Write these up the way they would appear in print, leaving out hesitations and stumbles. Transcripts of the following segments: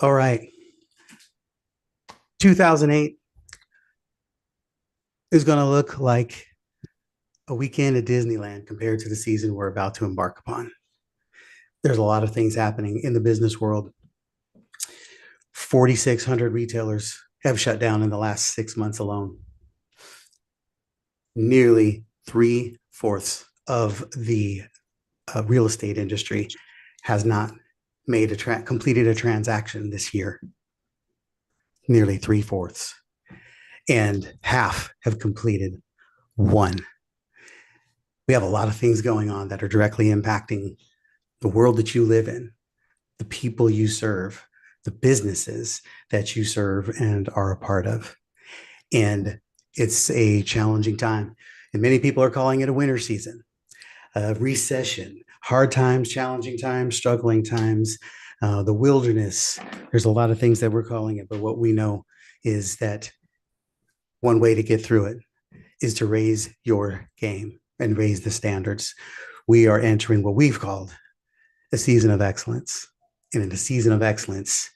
All right. 2008 is going to look like a weekend at Disneyland compared to the season we're about to embark upon. There's a lot of things happening in the business world. 4,600 retailers have shut down in the last 6 months alone. Nearly three-fourths of the real estate industry has not completed a transaction this year. Nearly three-fourths. And half have completed one. We have a lot of things going on that are directly impacting the world that you live in, the people you serve, the businesses that you serve and are a part of. And it's a challenging time. And many people are calling it a winter season, a recession, hard times, challenging times, struggling times, the wilderness. There's a lot of things that we're calling it. But what we know is that one way to get through it is to raise your game and raise the standards. We are entering what we've called a season of excellence. And in the season of excellence,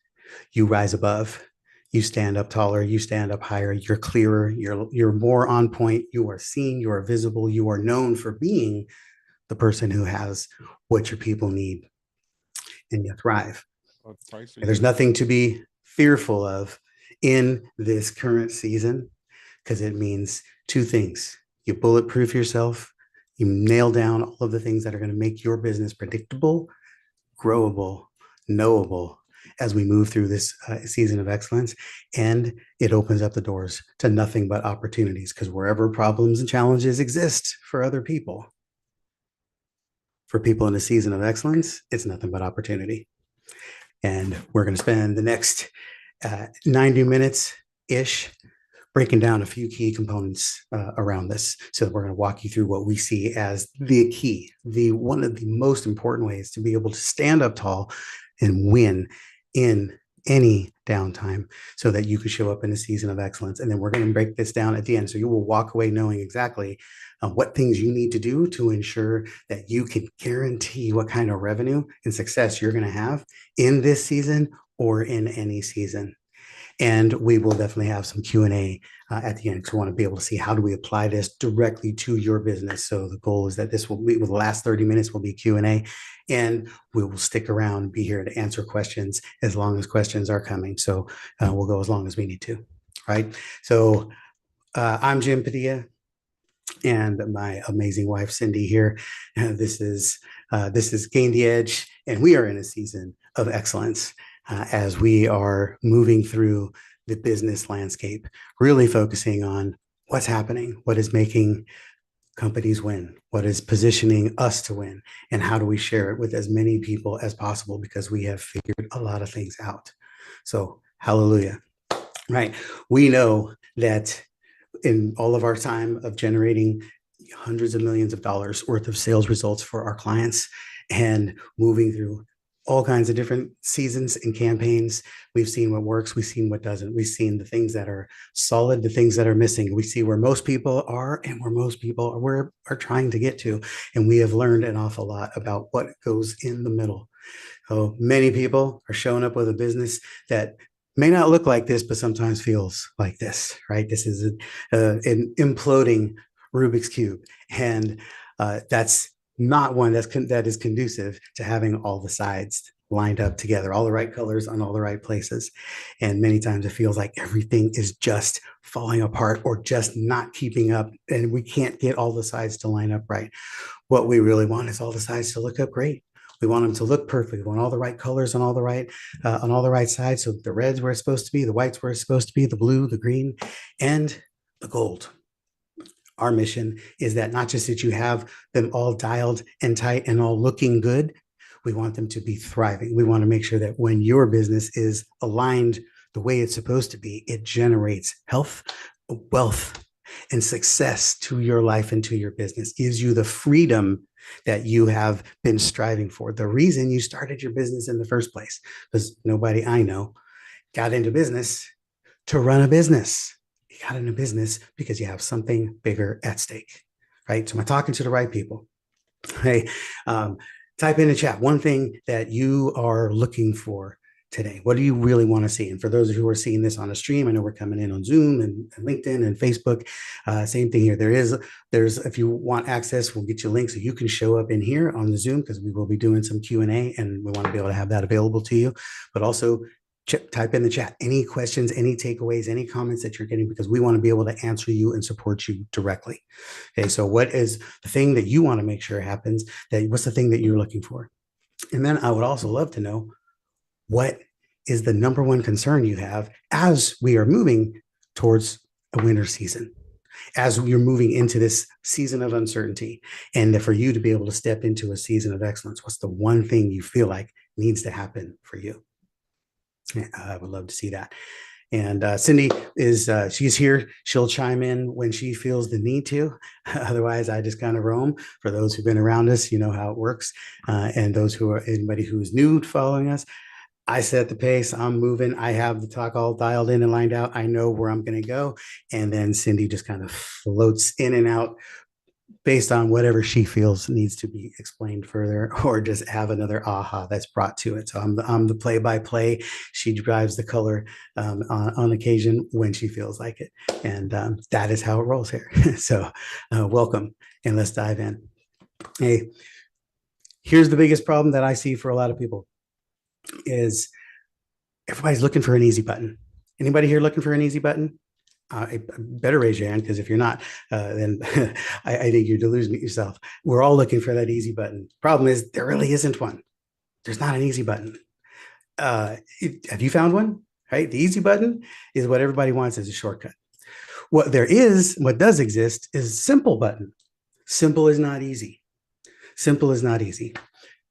you rise above, you stand up taller, you stand up higher, you're clearer, you're more on point, you are seen, you are visible, you are known for being the person who has what your people need, and you thrive. And there's nothing to be fearful of in this current season, because it means two things. You bulletproof yourself, you nail down all of the things that are going to make your business predictable, growable, knowable as we move through this season of excellence. And it opens up the doors to nothing but opportunities, because wherever problems and challenges exist for other people, for people in a season of excellence, it's nothing but opportunity. And we're going to spend the next 90 minutes-ish breaking down a few key components around this. So we're going to walk you through what we see as the key, one of the most important ways to be able to stand up tall and win in any downtime, so that you can show up in a season of excellence. And then we're going to break this down at the end, so you will walk away knowing exactly what things you need to do to ensure that you can guarantee what kind of revenue and success you're going to have in this season or in any season. And we will definitely have some Q&A at the end, because we want to be able to see how do we apply this directly to your business. So the goal is that this will be, the last 30 minutes will be Q&A, and we will stick around and be here to answer questions as long as questions are coming. So we'll go as long as we need to, right? So I'm Jim Padilla, and my amazing wife, Cindy, here. This is Gain the Edge, and we are in a season of excellence. As we are moving through the business landscape, really focusing on what's happening, what is making companies win, what is positioning us to win, and how do we share it with as many people as possible, because we have figured a lot of things out. So, hallelujah, right? We know that in all of our time of generating hundreds of millions of dollars worth of sales results for our clients and moving through all kinds of different seasons and campaigns, we've seen what works, we've seen what doesn't, we've seen the things that are solid, the things that are missing, we see where most people are and where most people are trying to get to, and we have learned an awful lot about what goes in the middle. So many people are showing up with a business that may not look like this, but sometimes feels like this, right? This is an imploding Rubik's Cube, and that's not one that is conducive to having all the sides lined up together, all the right colors on all the right places. And many times it feels like everything is just falling apart or just not keeping up, and we can't get all the sides to line up right. What we really want is all the sides to look up great. We want them to look perfect. We want all the right colors on all the right sides. So the red's where it's supposed to be, the white's where it's supposed to be, the blue, the green, and the gold. Our mission is that not just that you have them all dialed and tight and all looking good, we want them to be thriving. We want to make sure that when your business is aligned the way it's supposed to be, it generates health, wealth, and success to your life and to your business, gives you the freedom that you have been striving for. The reason you started your business in the first place, because nobody I know got into business to run a business. You got into business because you have something bigger at stake, right? So am I talking to the right people? Hey, type in the chat one thing that you are looking for today? What do you really want to see? And for those who are seeing this on a stream, I know we're coming in on Zoom and LinkedIn and Facebook. Same thing here. There's if you want access, we'll get you links so you can show up in here on the Zoom, because we will be doing some Q&A, and we want to be able to have that available to you. But also type in the chat any questions, any takeaways, any comments that you're getting, because we want to be able to answer you and support you directly. Okay, so what is the thing that you want to make sure happens? What's the thing that you're looking for? And then I would also love to know, what is the number one concern you have as we are moving towards a winter season, as you're moving into this season of uncertainty, and for you to be able to step into a season of excellence? What's the one thing you feel like needs to happen for you? I would love to see that. And Cindy she's here. She'll chime in when she feels the need to. Otherwise, I just kind of roam. For those who've been around us, you know how it works. And anybody who's new following us, I set the pace. I'm moving. I have the talk all dialed in and lined out. I know where I'm going to go. And then Cindy just kind of floats in and out based on whatever she feels needs to be explained further, or just have another aha that's brought to it. So I'm the play-by-play. She drives the color on occasion when she feels like it. And that is how it rolls here. So welcome, and let's dive in. Hey, here's the biggest problem that I see for a lot of people is everybody's looking for an easy button. Anybody here looking for an easy button? Better raise your hand, because if you're not, then I think you're delusioning yourself. We're all looking for that easy button. Problem is, there really isn't one. There's not an easy button. Have you found one? Right? The easy button is what everybody wants as a shortcut. What does exist is simple button. Simple is not easy. Simple is not easy.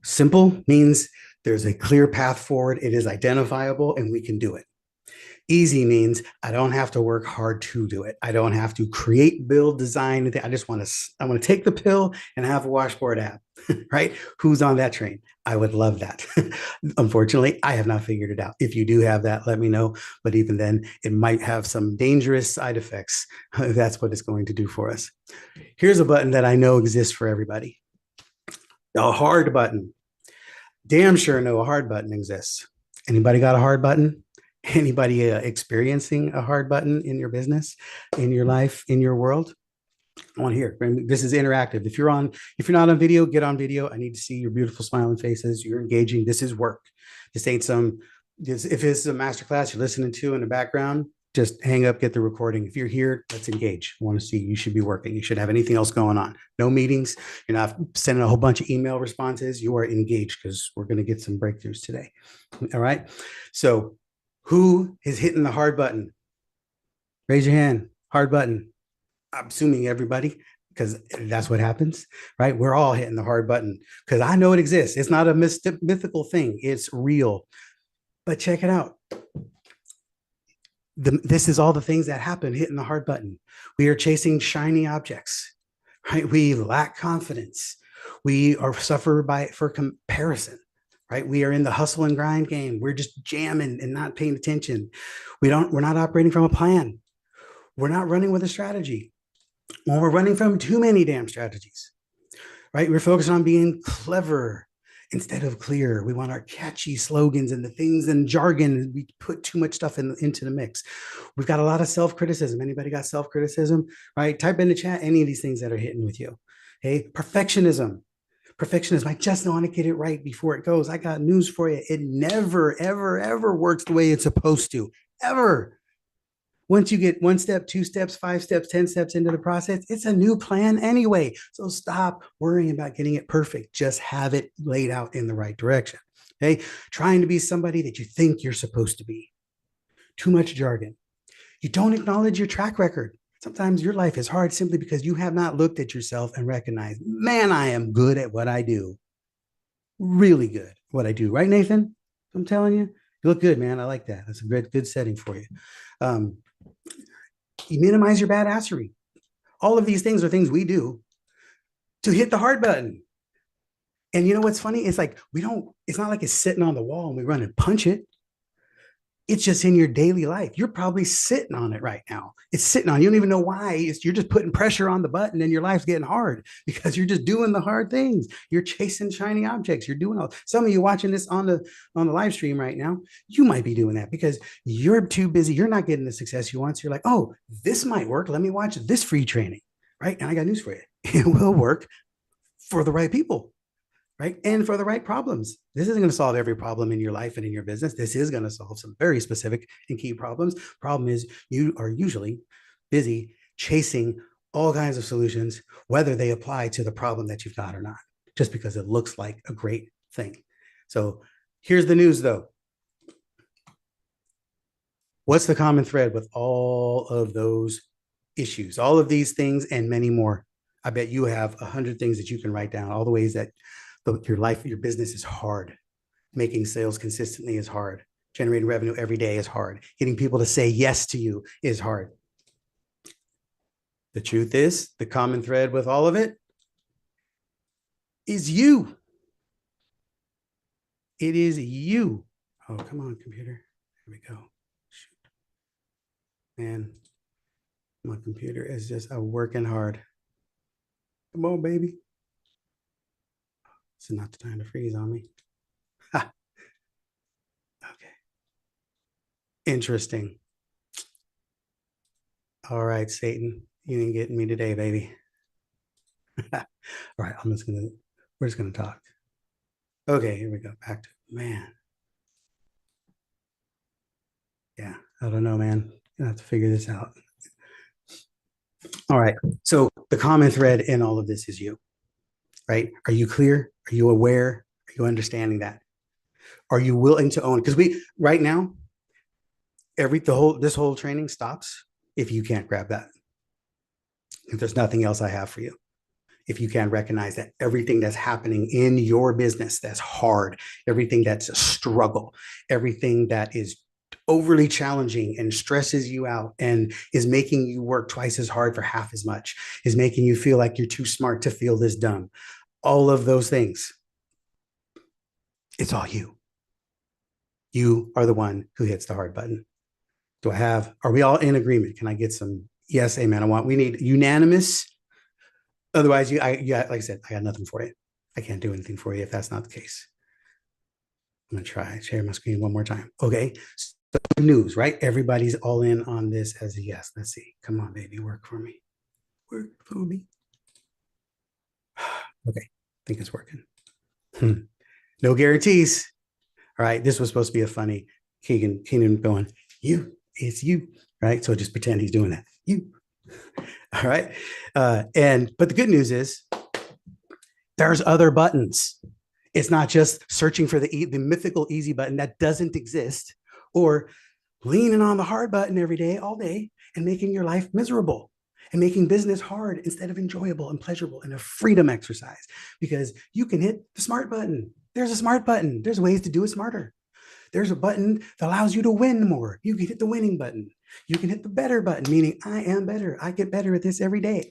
Simple means there's a clear path forward. It is identifiable, and we can do it. Easy means I don't have to work hard to do it. I don't have to create, build, design. I want to take the pill and have a washboard app, right? Who's on that train? I would love that. Unfortunately, I have not figured it out. If you do have that, let me know. But even then, it might have some dangerous side effects. That's what it's going to do for us. Here's a button that I know exists for everybody. A hard button. Damn sure know a hard button exists. Anybody got a hard button? Anybody experiencing a hard button in your business, in your life, in your world? I want to hear. This is interactive. If you're not on video, get on video. I need to see your beautiful smiling faces. You're engaging. This is work. This ain't if it's a masterclass you're listening to in the background, just hang up, get the recording. If you're here, let's engage. I want to see. You should be working. You should have anything else going on. No meetings. You're not sending a whole bunch of email responses. You are engaged, because we're going to get some breakthroughs today. All right. So who is hitting the hard button? Raise your hand. Hard button. I'm assuming everybody, because that's what happens, right? We're all hitting the hard button, because I know it exists. It's not a mythical thing. It's real. But check it out. This is all the things that happen hitting the hard button. We are chasing shiny objects, right? We lack confidence. We are suffer for comparison, right? We are in the hustle and grind game. We're just jamming and not paying attention. We're not operating from a plan. We're not running with a strategy. Well, we're running from too many damn strategies, right? We're focused on being clever instead of clear. We want our catchy slogans and the things and jargon. We put too much stuff into the mix. We've got a lot of self-criticism. Anybody got self-criticism, right? Type in the chat any of these things that are hitting with you. Okay, perfectionism. I just want to get it right before it goes. I got news for you. It never, ever, ever works the way it's supposed to, ever. Once you get 1 step, 2 steps, 5 steps, 10 steps into the process, it's a new plan anyway. So stop worrying about getting it perfect. Just have it laid out in the right direction. Okay. Trying to be somebody that you think you're supposed to be. Too much jargon. You don't acknowledge your track record. Sometimes your life is hard simply because you have not looked at yourself and recognized, man, I am good at what I do. Really good at what I do. Right, Nathan? I'm telling you, you look good, man. I like that. That's a good setting for you. You minimize your badassery. All of these things are things we do to hit the hard button. And you know what's funny? It's like it's not like it's sitting on the wall and we run and punch it. It's just in your daily life. You're probably sitting on it right now. It's sitting on, you don't even know why. You're just putting pressure on the button and your life's getting hard because you're just doing the hard things. You're chasing shiny objects. You're doing all, some of you watching this on the live stream right now, you might be doing that because you're too busy. You're not getting the success you want. So you're like, oh, this might work. Let me watch this free training. Right. And I got news for you. It will work for the right people, right? And for the right problems. This isn't going to solve every problem in your life and in your business. This is going to solve some very specific and key problems. Problem is, you are usually busy chasing all kinds of solutions, whether they apply to the problem that you've got or not, just because it looks like a great thing. So here's the news though. What's the common thread with all of those issues, all of these things and many more? I bet you have 100 things that you can write down, all the ways that your life, your business is hard. Making sales consistently is hard. Generating revenue every day is hard. Getting people to say yes to you is hard. The truth is, the common thread with all of it is you. It is you. Oh, come on, computer. Here we go. Shoot. Man, my computer is just working hard. Come on, baby. It's not the time to freeze on me. Ha. Okay. Interesting. All right, Satan, you ain't getting me today, baby. All right, we're just gonna talk. Okay, here we go. Back to, man. Yeah, I don't know, man. Gonna have to figure this out. All right. So the common thread in all of this is you, right? Are you clear? Are you aware? Are you understanding that? Are you willing to own? Because we right now, this whole training stops if you can't grab that. If there's nothing else I have for you. If you can recognize that everything that's happening in your business that's hard, everything that's a struggle, everything that is overly challenging and stresses you out and is making you work twice as hard for half as much, is making you feel like you're too smart to feel this dumb. All of those things, it's all you. You are the one who hits the hard button. Are we all in agreement? Can I get some yes, amen? We need unanimous. Otherwise, like I said, I got nothing for you. I can't do anything for you if that's not the case. I'm gonna try share my screen one more time. Okay, so news, right? Everybody's all in on this as a yes. Let's see. Come on, baby, work for me. Work for me. Okay, I think it's working. No guarantees. All right, this was supposed to be a funny Keenan going, it's you, right? So just pretend he's doing that. You. All right. But the good news is there's other buttons. It's not just searching for the mythical easy button that doesn't exist, or leaning on the hard button every day, all day, and making your life miserable and making business hard instead of enjoyable and pleasurable and a freedom exercise, because you can hit the smart button. There's a smart button. There's ways to do it smarter. There's a button that allows you to win more. You can hit the winning button. You can hit the better button, meaning I am better. I get better at this every day.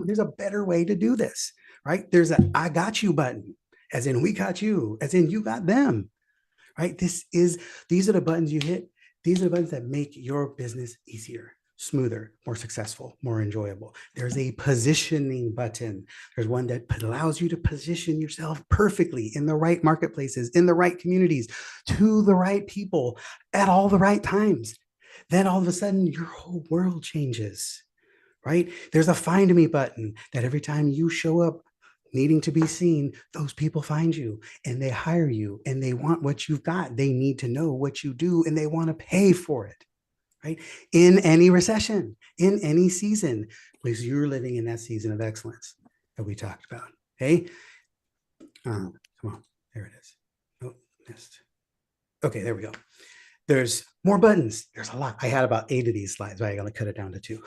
There's a better way to do this, right? There's a I got you button, as in we got you, as in you got them, right? These are the buttons you hit. These are the buttons that make your business easier, smoother, more successful, more enjoyable. There's a positioning button. There's one that allows you to position yourself perfectly in the right marketplaces, in the right communities, to the right people at all the right times. Then all of a sudden, your whole world changes, right? There's a find me button that every time you show up needing to be seen, those people find you and they hire you and they want what you've got. They need to know what you do and they want to pay for it, right? In any recession, in any season, because you're living in that season of excellence that we talked about. Okay. Come on. There it is. Oh, missed. Okay, there we go. There's more buttons. There's a lot. I had about 8 of these slides, but I'm going to cut it down to 2.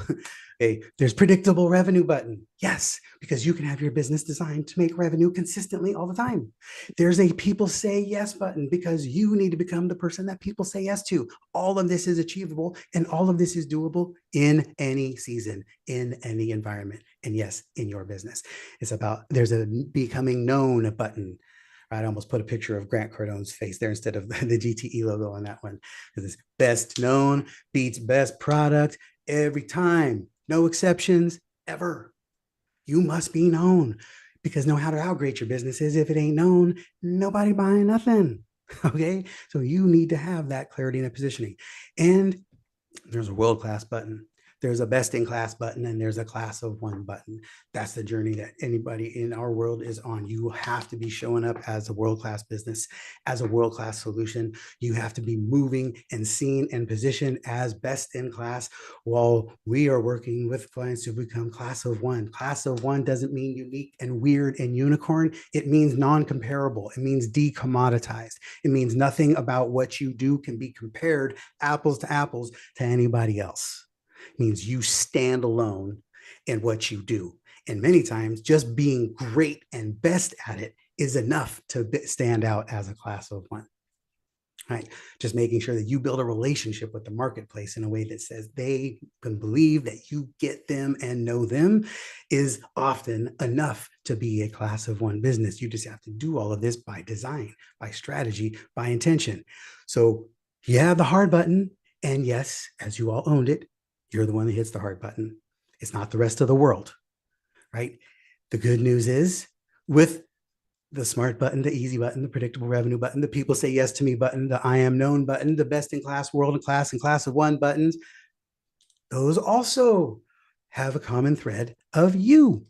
Okay, there's predictable revenue button. Yes, because you can have your business designed to make revenue consistently all the time. There's a people say yes button because you need to become the person that people say yes to. All of this is achievable and all of this is doable in any season, in any environment, and yes, in your business. It's about, there's a becoming known button, right? I almost put a picture of Grant Cardone's face there instead of the GTE logo on that one, because it's best known beats best product every time, no exceptions ever. You must be known, because no matter how great your business is, if it ain't known, nobody buying nothing. Okay, so you need to have that clarity and positioning. And there's a world-class button, there's a best-in-class button, and there's a class of one button. That's the journey that anybody in our world is on. You have to be showing up as a world-class business, as a world-class solution. You have to be moving and seen and positioned as best in class, while we are working with clients to become class of one. Class of one doesn't mean unique and weird and unicorn. It means non-comparable. It means decommoditized. It means nothing about what you do can be compared apples to anybody else. It means you stand alone in what you do. And many times just being great and best at it is enough to stand out as a class of one. Right? Just making sure that you build a relationship with the marketplace in a way that says they can believe that you get them and know them is often enough to be a class of one business. You just have to do all of this by design, by strategy, by intention. So you have the hard button, and yes, as you all owned it, you're the one that hits the hard button. It's not the rest of the world, right? The good news is, with the smart button, the easy button, the predictable revenue button, the people say yes to me button, the I am known button, the best in class, world in class, and class of one buttons, those also have a common thread of you.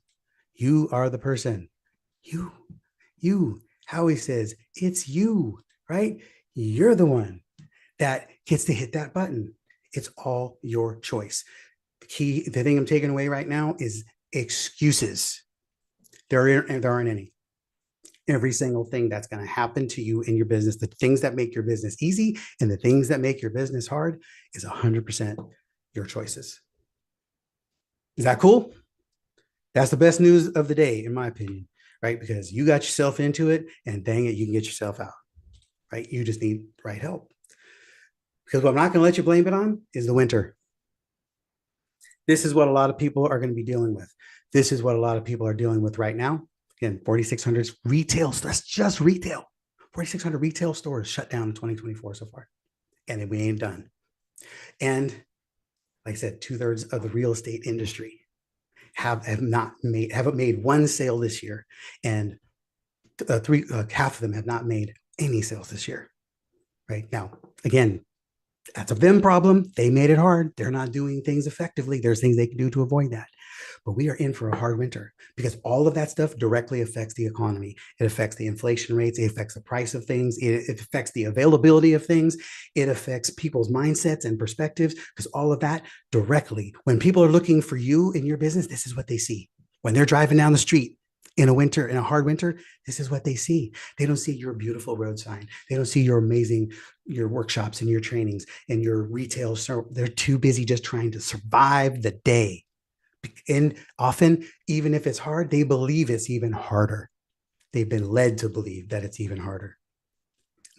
You are the person. You. Howie says, it's you, right? You're the one that gets to hit that button. It's all your choice. The thing I'm taking away right now is excuses. There aren't any. Every single thing that's going to happen to you in your business, the things that make your business easy and the things that make your business hard, is 100% your choices. Is that cool? That's the best news of the day, in my opinion, right? Because you got yourself into it, and dang it, you can get yourself out, right? You just need the right help. Because what I'm not going to let you blame it on is the winter. This is what a lot of people are going to be dealing with. This is what a lot of people are dealing with right now. Again, 4,600 retail, that's just retail. 4,600 retail stores shut down in 2024 so far, and we ain't done. And like I said, 2/3 of the real estate industry haven't made one sale this year, and half of them have not made any sales this year. Right now, again, that's a them problem. They made it hard. They're not doing things effectively. There's things they can do to avoid that. But we are in for a hard winter, because all of that stuff directly affects the economy. It affects the inflation rates. It affects the price of things. It affects the availability of things. It affects people's mindsets and perspectives, because all of that directly, when people are looking for you in your business, this is what they see. When they're driving down the street in a hard winter, this is what they see. They don't see your beautiful road sign. They don't see your workshops and your trainings and your retail. So they're too busy just trying to survive the day. And often, even if it's hard, they believe it's even harder. They've been led to believe that it's even harder.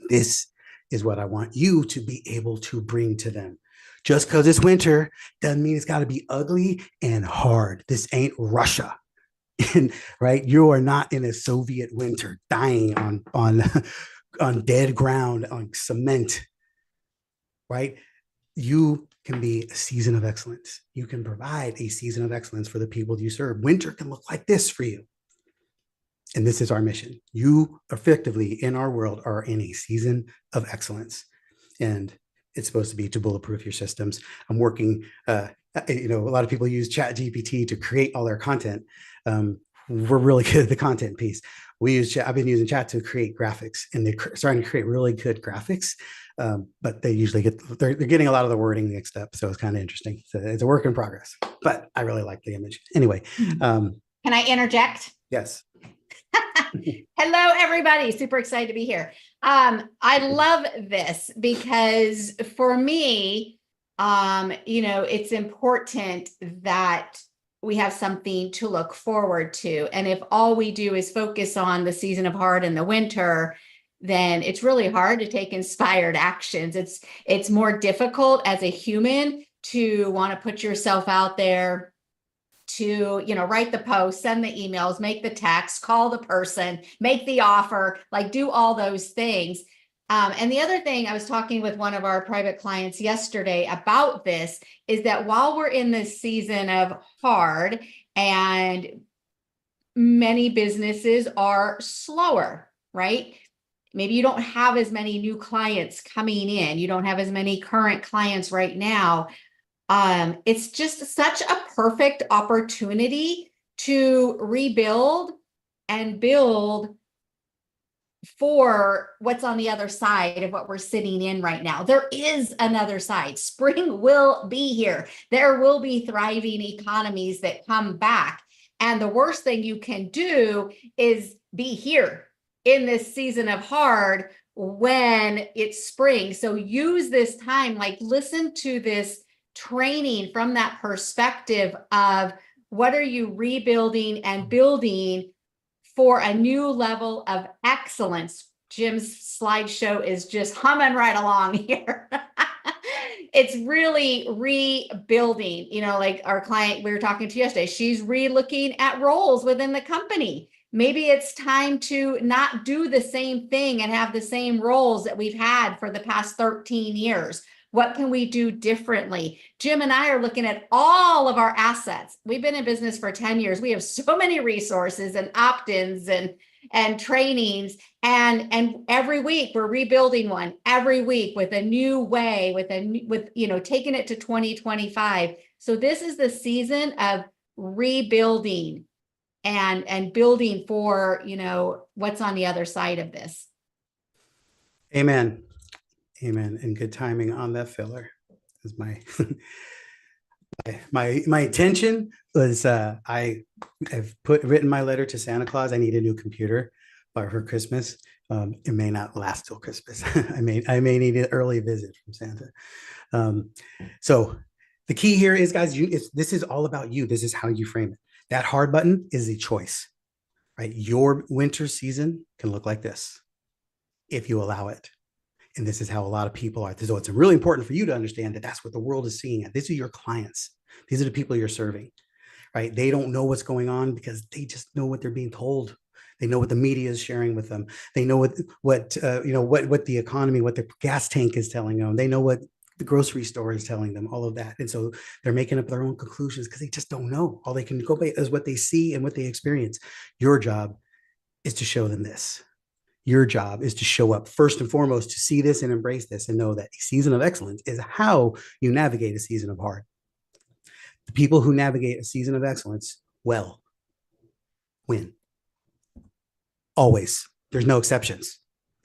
This is what I want you to be able to bring to them. Just because it's winter doesn't mean it's got to be ugly and hard. This ain't Russia. And, right, you are not in a Soviet winter dying on dead ground, on cement, right? You can be a season of excellence. You can provide a season of excellence for the people you serve. Winter can look like this for you. And this is our mission. You effectively, in our world, are in a season of excellence. And it's supposed to be to bulletproof your systems. I'm working, a lot of people use ChatGPT to create all their content. We're really good at the content piece. I've been using Chat to create graphics, and they're starting to create really good graphics. But they usually they're getting a lot of the wording mixed up. So it's kind of interesting. So it's a work in progress, but I really like the image. Anyway. Can I interject? Yes. Hello, everybody. Super excited to be here. I love this because for me, it's important that we have something to look forward to. And if all we do is focus on the season of hard and the winter, then it's really hard to take inspired actions. It's more difficult as a human to want to put yourself out there to, write the post, send the emails, make the text, call the person, make the offer, like do all those things. And the other thing, I was talking with one of our private clients yesterday about this, is that while we're in this season of hard and many businesses are slower, right? Maybe you don't have as many new clients coming in. You don't have as many current clients right now. It's just such a perfect opportunity to rebuild and build for what's on the other side of what we're sitting in right now. There is another side. Spring will be here. There will be thriving economies that come back. And the worst thing you can do is be here in this season of hard when it's spring. So use this time, like listen to this training from that perspective of what are you rebuilding and building for a new level of excellence. Jim's slideshow is just humming right along here. It's really rebuilding, like our client we were talking to yesterday, she's re-looking at roles within the company. Maybe it's time to not do the same thing and have the same roles that we've had for the past 13 years. What can we do differently? Jim and I are looking at all of our assets. We've been in business for 10 years. We have so many resources and opt-ins and trainings. And every week we're rebuilding one every week with a new way, with taking it to 2025. So this is the season of rebuilding and building for, what's on the other side of this. Amen. Amen. And good timing on that filler. Is my my intention was I have written my letter to Santa Claus. I need a new computer for Christmas. It may not last till Christmas. I may need an early visit from Santa. So the key here is, guys, this is all about you. This is how you frame it. That hard button is a choice, right? Your winter season can look like this if you allow it. And this is how a lot of people are. So it's really important for you to understand that that's what the world is seeing. These are your clients. These are the people you're serving, right? They don't know what's going on because they just know what they're being told. They know what the media is sharing with them. They know what the economy, what the gas tank is telling them. They know what the grocery store is telling them, all of that. And so they're making up their own conclusions because they just don't know. All they can go by is what they see and what they experience. Your job is to show them this. Your job is to show up first and foremost, to see this and embrace this and know that a season of excellence is how you navigate a season of hard. The people who navigate a season of excellence well win. Always. There's no exceptions.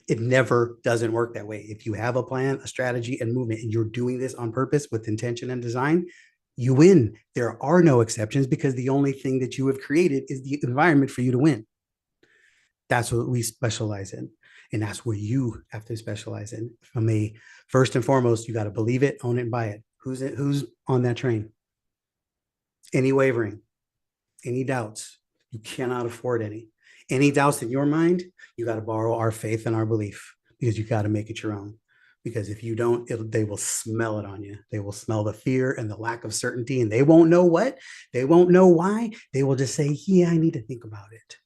It never doesn't work that way. If you have a plan, a strategy, and movement, and you're doing this on purpose with intention and design, you win. There are no exceptions because the only thing that you have created is the environment for you to win. That's what we specialize in. And that's where you have to specialize in. First and foremost, you got to believe it, own it, and buy it. Who's on that train? Any wavering, any doubts? You cannot afford any. Any doubts in your mind, you got to borrow our faith and our belief because you got to make it your own. Because if you don't, they will smell it on you. They will smell the fear and the lack of certainty, and they won't know what. They won't know why. They will just say, yeah, I need to think about it.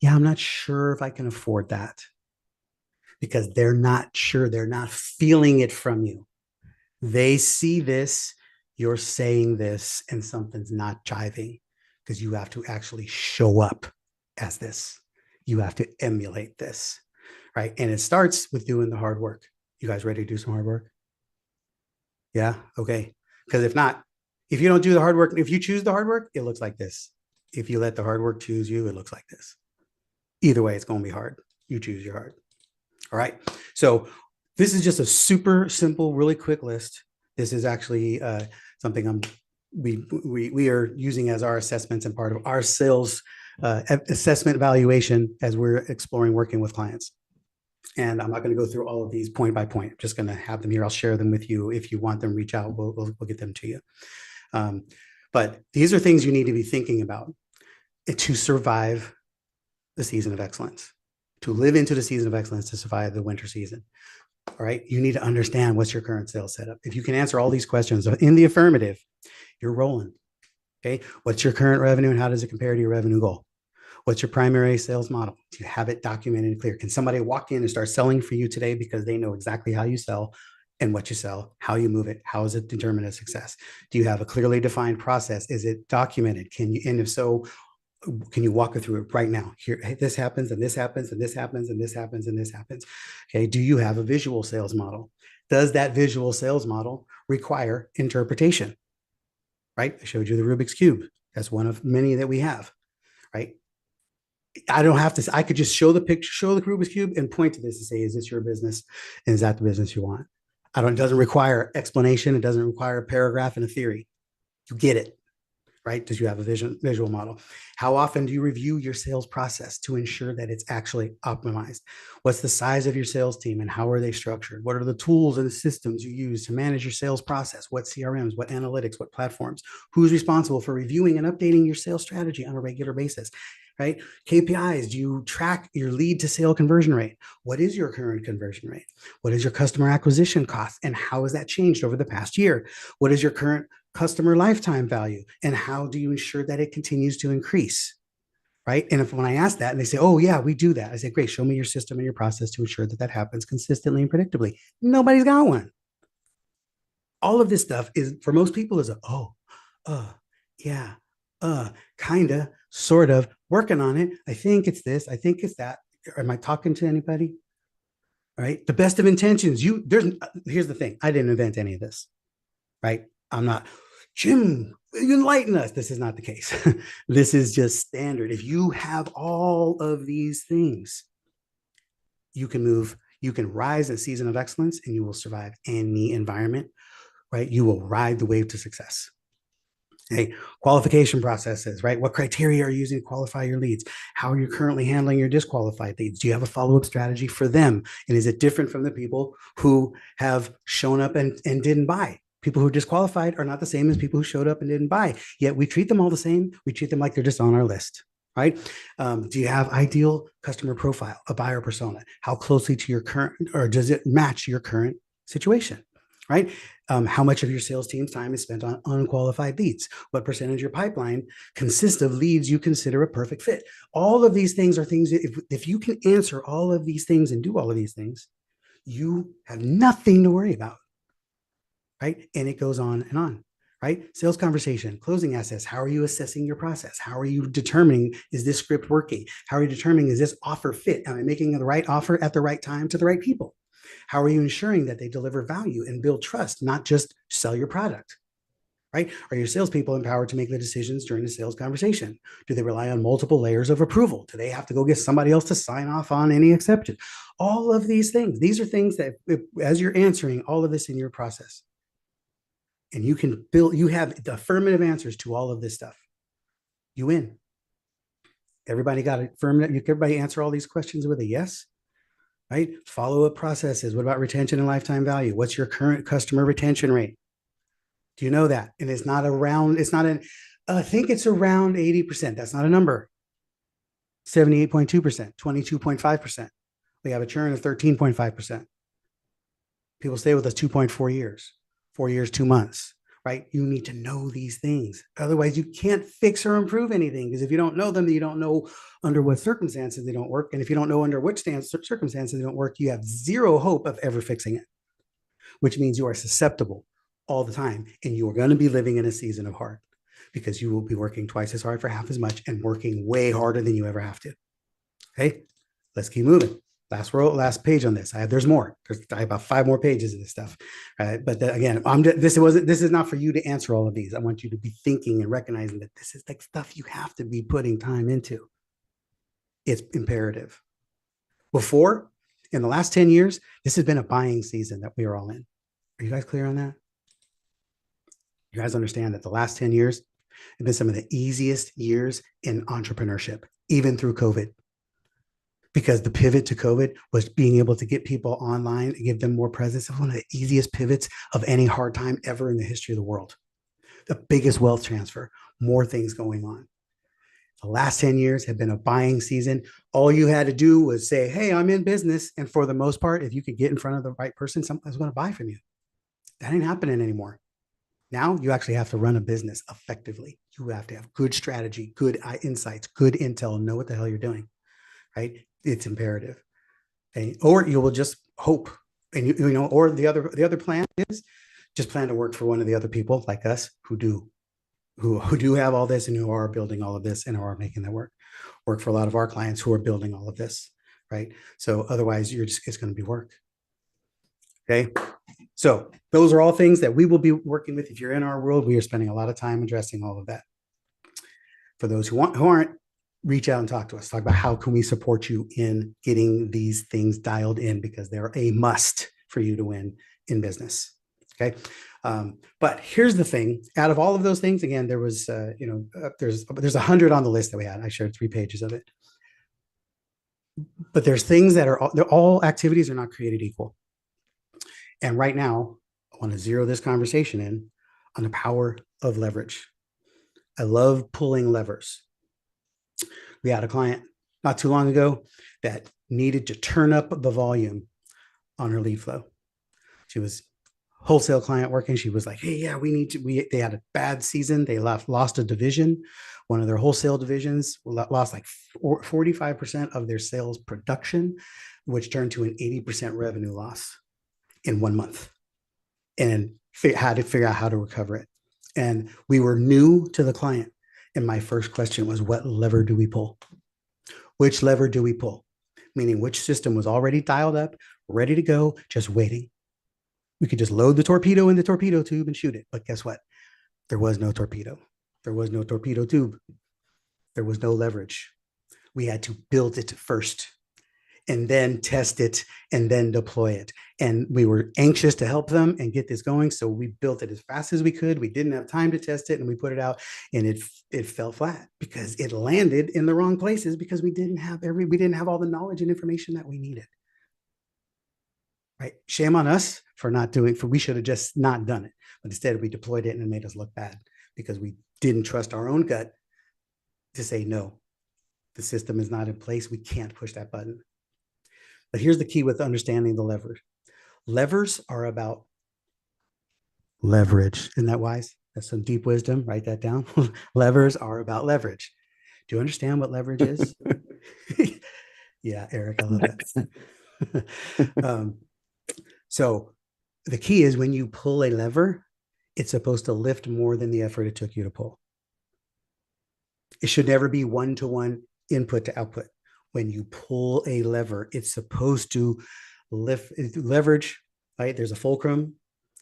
Yeah, I'm not sure if I can afford that, because they're not sure. They're not feeling it from you. They see this, you're saying this, and something's not jiving because you have to actually show up as this. You have to emulate this, right? And it starts with doing the hard work. You guys ready to do some hard work? Yeah, okay. Because if not, if you don't do the hard work, if you choose the hard work, it looks like this. If you let the hard work choose you, it looks like this. Either way, it's going to be hard. You choose your hard. All right. So this is just a super simple, really quick list. This is actually something we are using as our assessments and part of our sales assessment evaluation as we're exploring working with clients. And I'm not going to go through all of these point by point. I'm just going to have them here. I'll share them with you. If you want them, reach out. We'll get them to you. But these are things you need to be thinking about to survive the season of excellence, to live into the season of excellence, to survive the winter season. All right. You need to understand what's your current sales setup. If you can answer all these questions in the affirmative, you're rolling. Okay. What's your current revenue and how does it compare to your revenue goal? What's your primary sales model? Do you have it documented and clear? Can somebody walk in and start selling for you today because they know exactly how you sell and what you sell, how you move it, how is it determined a success? Do you have a clearly defined process? Is it documented? Can you, and if so, can you walk through it right now? Here, hey, this happens and this happens and this happens and this happens and this happens. Okay. Do you have a visual sales model? Does that visual sales model require interpretation? Right. I showed you the Rubik's Cube. That's one of many that we have. Right. I don't have to, I could just show the picture, show the Rubik's Cube and point to this and say, is this your business? And is that the business you want? It doesn't require explanation. It doesn't require a paragraph and a theory. You get it, right? Does you have a visual model? How often do you review your sales process to ensure that it's actually optimized? What's the size of your sales team and how are they structured? What are the tools and the systems you use to manage your sales process? What CRMs, what analytics, what platforms? Who's responsible for reviewing and updating your sales strategy on a regular basis? Right? KPIs, do you track your lead to sale conversion rate? What is your current conversion rate? What is your customer acquisition cost? And how has that changed over the past year? What is your current customer lifetime value? And how do you ensure that it continues to increase? Right? And if when I ask that and they say, oh, yeah, we do that, I say, great, show me your system and your process to ensure that that happens consistently and predictably. Nobody's got one. All of this stuff is for most people is a, oh, yeah, kinda, sort of, working on it. I think it's this, I think it's that. Am I talking to anybody? Right? The best of intentions. Here's the thing. I didn't invent any of this, right? I'm not, Jim, enlighten us. This is not the case. This is just standard. If you have all of these things, you can rise a season of excellence and you will survive any environment, right? You will ride the wave to success. Hey, qualification processes, right? What criteria are you using to qualify your leads? How are you currently handling your disqualified leads? Do you have a follow-up strategy for them? And is it different from the people who have shown up and didn't buy? People who are disqualified are not the same as people who showed up and didn't buy. Yet we treat them all the same. We treat them like they're just on our list, right? Do you have ideal customer profile, a buyer persona? How closely to your current, or does it match your current situation, right? How much of your sales team's time is spent on unqualified leads? What percentage of your pipeline consists of leads you consider a perfect fit? All of these things are things that if you can answer all of these things and do all of these things, you have nothing to worry about, right? And it goes on and on, right? Sales conversation, closing assets. How are you assessing your process? How are you determining, is this script working? How are you determining, is this offer fit? Am I making the right offer at the right time to the right people? How are you ensuring that they deliver value and build trust, not just sell your product? Right? Are your salespeople empowered to make the decisions during the sales conversation? Do they rely on multiple layers of approval? Do they have to go get somebody else to sign off on any exception? All of these things. These are things that, as you're answering all of this in your process, and you can build, you have the affirmative answers to all of this stuff, you win. Everybody got affirmative. Everybody answer all these questions with a yes. Right? Follow-up processes. What about retention and lifetime value? What's your current customer retention rate? Do you know that? And it's not around, it's not an, I think it's around 80%. That's not a number. 78.2%, 22.5%. We have a churn of 13.5%. People stay with us 2.4 years, 4 years, 2 months, right? You need to know these things. Otherwise, you can't fix or improve anything, because if you don't know them, then you don't know under what circumstances they don't work. And if you don't know under which circumstances they don't work, you have zero hope of ever fixing it, which means you are susceptible all the time. And you are going to be living in a season of hard, because you will be working twice as hard for half as much and working way harder than you ever have to. Okay, let's keep moving. Last page on this. There's more. I have about 5 more pages of this stuff. Right? But again, this is not for you to answer all of these. I want you to be thinking and recognizing that this is like stuff you have to be putting time into. It's imperative. Before, in the last 10 years, this has been a buying season that we are all in. Are you guys clear on that? You guys understand that the last 10 years have been some of the easiest years in entrepreneurship, even through COVID. Because the pivot to COVID was being able to get people online and give them more presence. One of the easiest pivots of any hard time ever in the history of the world. The biggest wealth transfer, more things going on. The last 10 years have been a buying season. All you had to do was say, hey, I'm in business. And for the most part, if you could get in front of the right person, somebody's going to buy from you. That ain't happening anymore. Now you actually have to run a business effectively. You have to have good strategy, good insights, good intel, know what the hell you're doing, right? It's imperative. Okay. Or you will just hope. And you know, or the other plan is just plan to work for one of the other people like us who do have all this and who are building all of this and are making that work for a lot of our clients who are building all of this, right? So otherwise it's going to be work. Okay. So those are all things that we will be working with. If you're in our world, we are spending a lot of time addressing all of that. For those who aren't, reach out and talk to us. Talk about how can we support you in getting these things dialed in, because they're a must for you to win in business. Okay. But here's the thing. Out of all of those things, again, there was, there's 100 on the list that we had. I shared 3 pages of it. But there's things that are all activities are not created equal. And right now, I want to zero this conversation in on the power of leverage. I love pulling levers. We had a client not too long ago that needed to turn up the volume on her lead flow. She was wholesale client working. She was like, hey, yeah, they had a bad season. They lost a division. One of their wholesale divisions lost like 45% of their sales production, which turned to an 80% revenue loss in 1 month, and had to figure out how to recover it. And we were new to the client. And my first question was, what lever do we pull? Which lever do we pull? Meaning which system was already dialed up, ready to go, just waiting. We could just load the torpedo in the torpedo tube and shoot it. But guess what? There was no torpedo. There was no torpedo tube. There was no leverage. We had to build it first and then test it and then deploy it. And we were anxious to help them and get this going. So we built it as fast as we could. We didn't have time to test it, and we put it out, and it fell flat because it landed in the wrong places because we didn't have all the knowledge and information that we needed. Right? Shame on us for we should have just not done it. But instead we deployed it and it made us look bad because we didn't trust our own gut to say, no, the system is not in place. We can't push that button. But here's the key with understanding the levers. Levers are about leverage. Isn't that wise? That's some deep wisdom. Write that down. Levers are about leverage. Do you understand what leverage is? Yeah, Eric, I love that. So the key is when you pull a lever, it's supposed to lift more than the effort it took you to pull. It should never be one-to-one input to output. When you pull a lever, it's supposed to leverage, right? There's a fulcrum,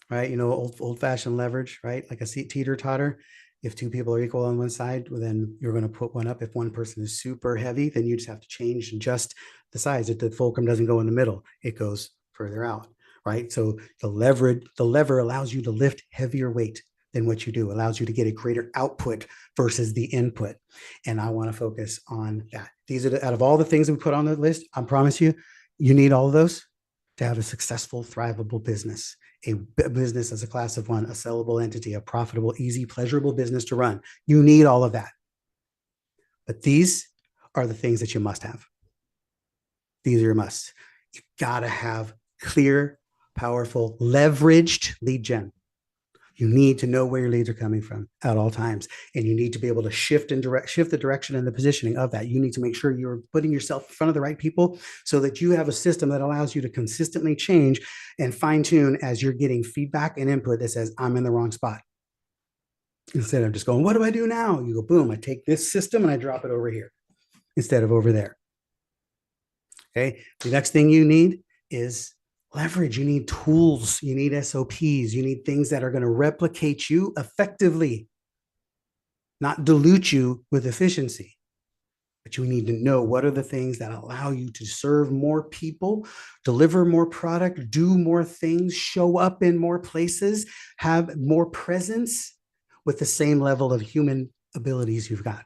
right? You know, old-fashioned leverage, right? Like a teeter-totter. If 2 people are equal on one side, well, then you're going to put one up. If one person is super heavy, then you just have to change and adjust the size. If the fulcrum doesn't go in the middle, it goes further out, right? So the lever allows you to lift heavier weight than what you do, allows you to get a greater output versus the input. And I want to focus on that. These are out of all the things that we put on the list, I promise you, you need all of those to have a successful, thrivable business. A business as a class of one, a sellable entity, a profitable, easy, pleasurable business to run. You need all of that. But these are the things that you must have. These are your musts. You got to have clear, powerful, leveraged lead gen. You need to know where your leads are coming from at all times. And you need to be able to shift the direction and the positioning of that. You need to make sure you're putting yourself in front of the right people so that you have a system that allows you to consistently change and fine tune as you're getting feedback and input that says, I'm in the wrong spot. Instead of just going, what do I do now? You go, boom, I take this system and I drop it over here instead of over there. Okay. The next thing you need is leverage. You need tools, you need SOPs, you need things that are going to replicate you effectively, not dilute you with efficiency. But you need to know what are the things that allow you to serve more people, deliver more product, do more things, show up in more places, have more presence with the same level of human abilities you've got.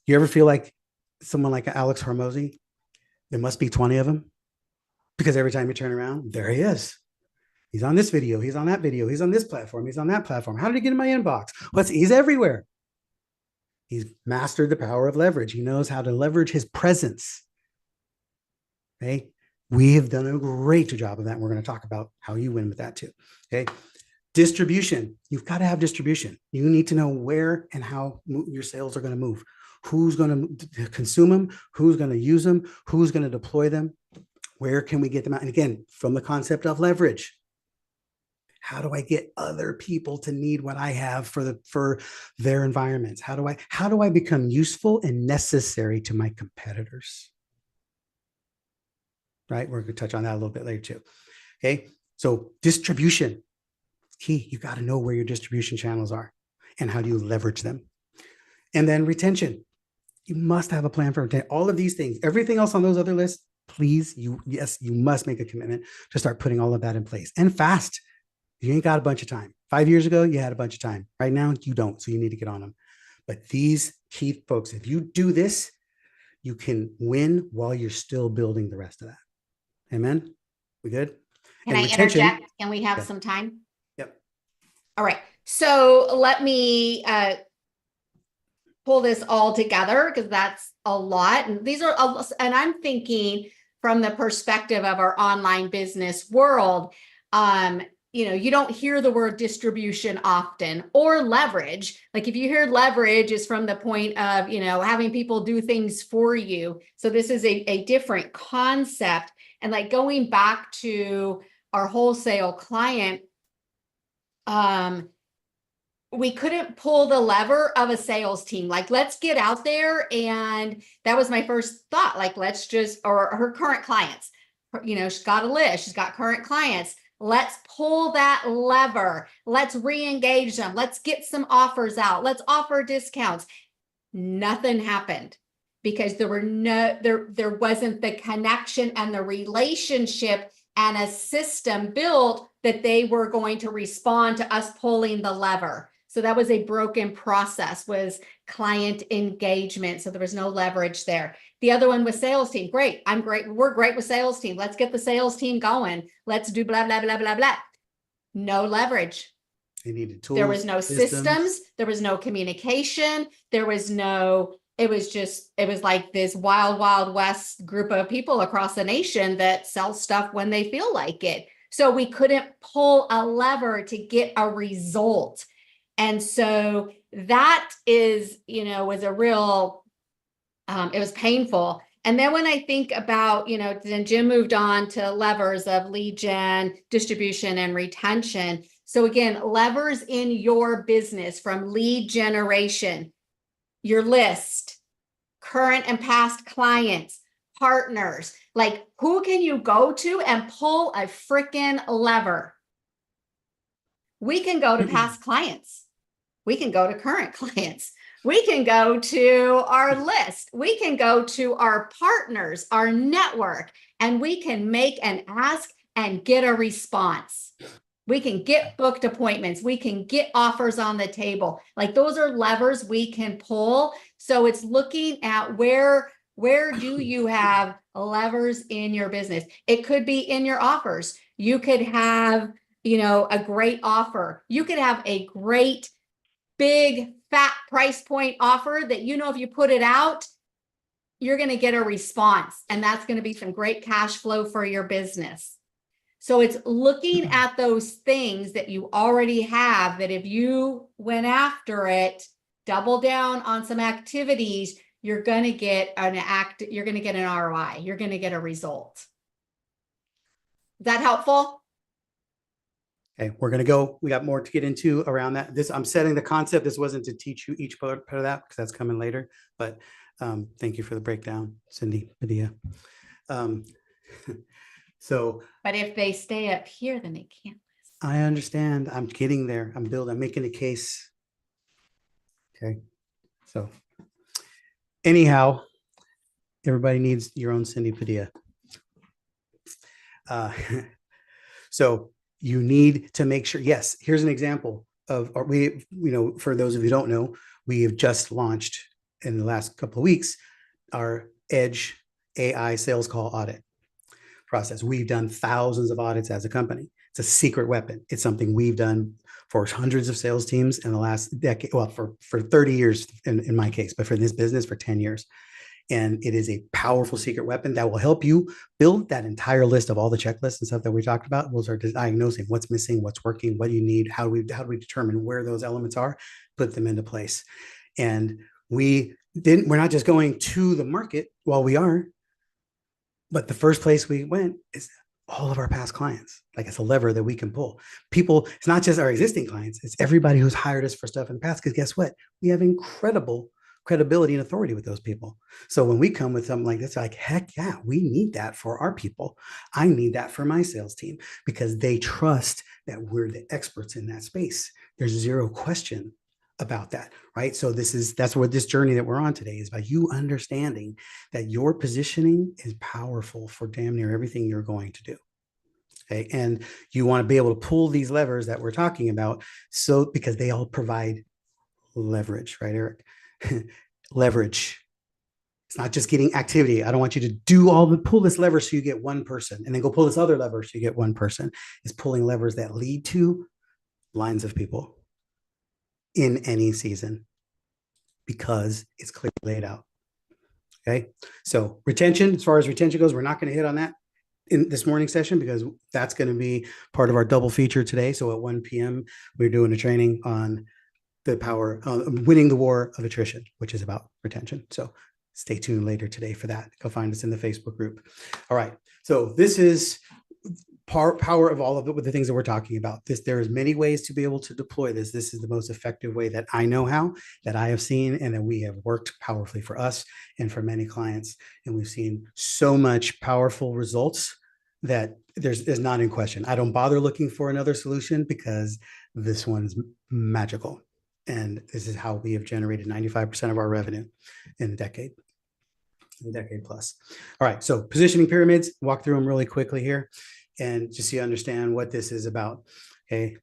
You ever feel like someone like Alex Hormozy? There must be 20 of them. Because every time you turn around, there he is. He's on this video. He's on that video. He's on this platform. He's on that platform. How did he get in my inbox? He's everywhere. He's mastered the power of leverage. He knows how to leverage his presence. Okay. We have done a great job of that. And we're going to talk about how you win with that too. Okay. Distribution. You've got to have distribution. You need to know where and how your sales are going to move. Who's going to consume them? Who's going to use them? Who's going to deploy them? Where can we get them out? And again, from the concept of leverage, how do I get other people to need what I have for their environments? How do I become useful and necessary to my competitors? Right? We're going to touch on that a little bit later too. Okay. So distribution, key. You got to know where your distribution channels are and how do you leverage them. And then retention. You must have a plan for retention. All of these things, everything else on those other lists, please, you must make a commitment to start putting all of that in place and fast. You ain't got a bunch of time. 5 years ago, you had a bunch of time. Right now, you don't. So you need to get on them. But these key folks, if you do this, you can win while you're still building the rest of that. Amen. We good? Can I interject? Can we have some time? Yep. All right. So let me pull this all together because that's a lot. And these are, and I'm thinking from the perspective of our online business world, you don't hear the word distribution often or leverage. Like if you hear leverage is from the point of, having people do things for you. So this is a different concept. And like going back to our wholesale client, we couldn't pull the lever of a sales team. Like, let's get out there. And that was my first thought. Like, or her current clients, she's got a list, she's got current clients. Let's pull that lever. Let's re-engage them. Let's get some offers out. Let's offer discounts. Nothing happened because there wasn't the connection and the relationship and a system built that they were going to respond to us pulling the lever. So that was a broken process, was client engagement. So there was no leverage there. The other one was sales team. Great. I'm great. We're great with sales team. Let's get the sales team going. Let's do blah, blah, blah, blah, blah. No leverage. They needed tools. There was no systems. There was no communication. It was like this wild, wild west group of people across the nation that sell stuff when they feel like it. So we couldn't pull a lever to get a result. And so that was a real, it was painful. And then when I think about, then Jim moved on to levers of lead gen, distribution, and retention. So again, levers in your business from lead generation, your list, current and past clients, partners, like who can you go to and pull a freaking lever? We can go to past clients. We can go to current clients. We can go to our list. We can go to our partners, our network, and we can make an ask and get a response. We can get booked appointments. We can get offers on the table. Like those are levers we can pull. So it's looking at where do you have levers in your business? It could be in your offers. You could have, a great offer. You could have a great big fat price point offer that, if you put it out, you're going to get a response, and that's going to be some great cash flow for your business. So it's looking at those things that you already have, that if you went after it, double down on some activities, you're going to get an ROI. You're going to get a result. Is that helpful? Okay, we're going to go. We got more to get into around that. I'm setting the concept. This wasn't to teach you each part of that because that's coming later. But thank you for the breakdown, Cindy Padilla. But if they stay up here, then they can't listen. I understand. I'm getting there. I'm making a case. Okay. So anyhow, everybody needs your own Cindy Padilla. So you need to make sure, yes, here's an example of, for those of you who don't know, we have just launched in the last couple of weeks, our Edge AI sales call audit process. We've done thousands of audits as a company. It's a secret weapon. It's something we've done for hundreds of sales teams in the last decade. Well, for 30 years in my case, but for this business for 10 years. And it is a powerful secret weapon that will help you build that entire list of all the checklists and stuff that we talked about. We'll start diagnosing what's missing, what's working, what you need, how do we determine where those elements are, put them into place. And we're not just going to the market, while we are, but the first place we went is all of our past clients. Like, it's a lever that we can pull. People, it's not just our existing clients, it's everybody who's hired us for stuff in the past. Because guess what? We have incredible credibility and authority with those people. So when we come with something like this, like, heck yeah, we need that for our people. I need that for my sales team, because they trust that we're the experts in that space. There's zero question about that, right? So that's what this journey that we're on today is, by you understanding that your positioning is powerful for damn near everything you're going to do. Okay. And you want to be able to pull these levers that we're talking about, so because they all provide leverage, right, Eric? Leverage. It's not just getting activity. I don't want you to pull this lever so you get one person, and then go pull this other lever so you get one person. It's pulling levers that lead to lines of people in any season, because it's clearly laid out. Okay. So retention, as far as retention goes, we're not going to hit on that in this morning session, because that's going to be part of our double feature today. So at 1 p.m., we're doing a training on the power of winning the war of attrition, which is about retention. So stay tuned later today for that. Go find us in the Facebook group. All right. So this is power of all of it with the things that we're talking about. There's many ways to be able to deploy this. This is the most effective way that I know how, that I have seen, and that we have worked powerfully for us and for many clients. And we've seen so much powerful results that there's not in question. I don't bother looking for another solution, because this one's magical. And this is how we have generated 95% of our revenue in a decade plus. All right. So positioning pyramids, walk through them really quickly here, and just so you understand what this is about. Okay.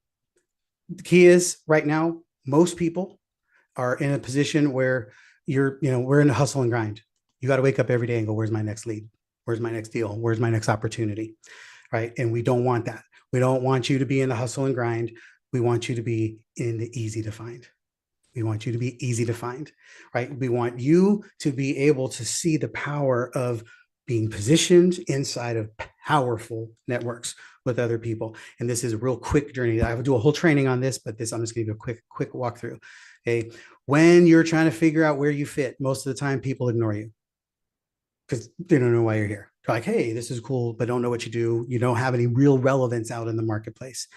The key is, right now, most people are in a position where we're in a hustle and grind. You got to wake up every day and go, where's my next lead? Where's my next deal? Where's my next opportunity? Right. And we don't want that. We don't want you to be in the hustle and grind. We want you to be in the easy to find. We want you to be easy to find, right? We want you to be able to see the power of being positioned inside of powerful networks with other people. And this is a real quick journey. I will do a whole training on this, but I'm just going to give you a quick walkthrough. Okay. When you're trying to figure out where you fit, most of the time people ignore you, because they don't know why you're here. They're like, hey, this is cool, but don't know what you do. You don't have any real relevance out in the marketplace.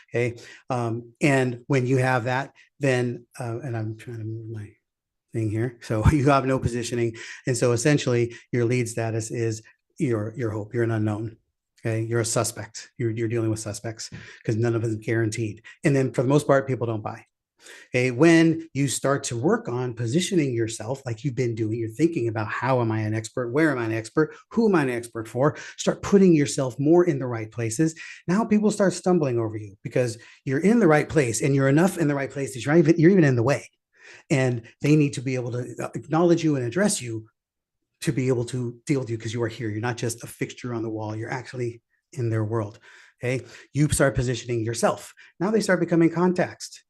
Okay. And when you have that, then, and I'm trying to move my thing here. So you have no positioning. And so essentially your lead status is your hope. You're an unknown. Okay. You're a suspect. You're dealing with suspects, because none of it is guaranteed. And then for the most part, people don't buy. Okay. When you start to work on positioning yourself like you've been doing, you're thinking about, how am I an expert? Where am I an expert? Who am I an expert for? Start putting yourself more in the right places. Now people start stumbling over you, because you're in the right place, and you're enough in the right place that you're even in the way. And they need to be able to acknowledge you and address you to be able to deal with you, because you are here. You're not just a fixture on the wall. You're actually in their world. Okay. You start positioning yourself. Now they start becoming contacts,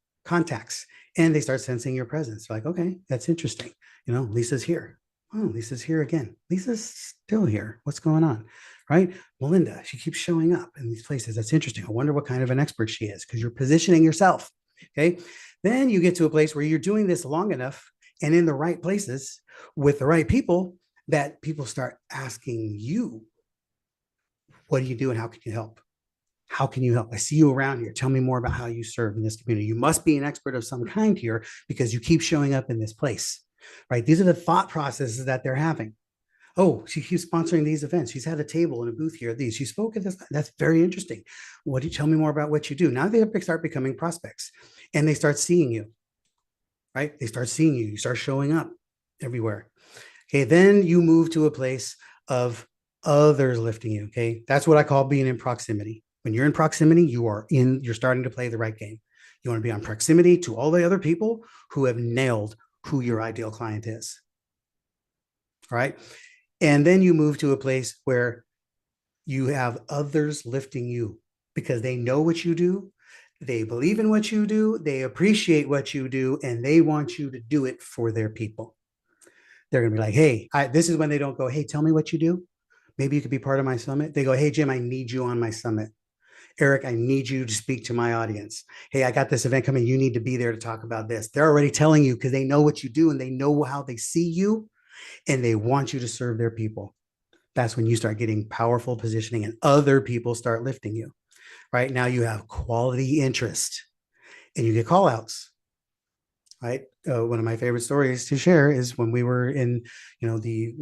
and they start sensing your presence. Like, okay, that's interesting. Lisa's here. Oh, Lisa's here again. Lisa's still here. What's going on? Right? Melinda, she keeps showing up in these places. That's interesting. I wonder what kind of an expert she is, because you're positioning yourself. Okay. Then you get to a place where you're doing this long enough and in the right places with the right people, that people start asking you, what do you do and how can you help? How can you help? I see you around here. Tell me more about how you serve in this community. You must be an expert of some kind here, because you keep showing up in this place, right? These are the thought processes that they're having. Oh, she keeps sponsoring these events. She's had a table and a booth here at these. She spoke at this. That's very interesting. What do you tell me more about what you do? Now they start becoming prospects, and they start seeing you, right? They start seeing you. You start showing up everywhere. Okay. Then you move to a place of others lifting you. Okay. That's what I call being in proximity. When you're in proximity, you're starting to play the right game. You want to be on proximity to all the other people who have nailed who your ideal client is. All right. And then you move to a place where you have others lifting you, because they know what you do. They believe in what you do. They appreciate what you do, and they want you to do it for their people. They're going to be like, hey, this is when they don't go, hey, tell me what you do. Maybe you could be part of my summit. They go, hey, Jim, I need you on my summit. Eric, I need you to speak to my audience. Hey, I got this event coming. You need to be there to talk about this. They're already telling you because they know what you do and they know how they see you and they want you to serve their people. That's when you start getting powerful positioning and other people start lifting you. Right now, you have quality interest and you get call outs. Right. One of my favorite stories to share is when we were in, the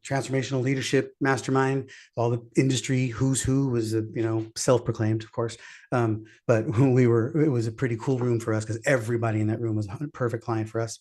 transformational leadership mastermind. All the industry who's who was, self-proclaimed, of course. But when it was a pretty cool room for us because everybody in that room was a perfect client for us.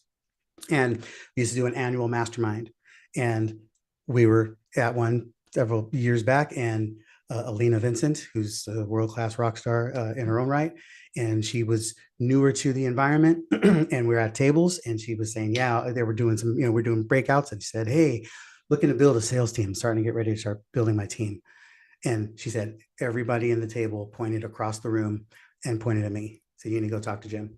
And we used to do an annual mastermind, and we were at one several years back, and Alina Vincent, who's a world-class rock star in her own right, and she was newer to the environment, and we were at tables, and she was saying, yeah, they were doing some, we're doing breakouts, and she said, hey, looking to build a sales team, starting to get ready to start building my team. And she said, everybody in the table pointed across the room and pointed at me. So you need to go talk to Jim.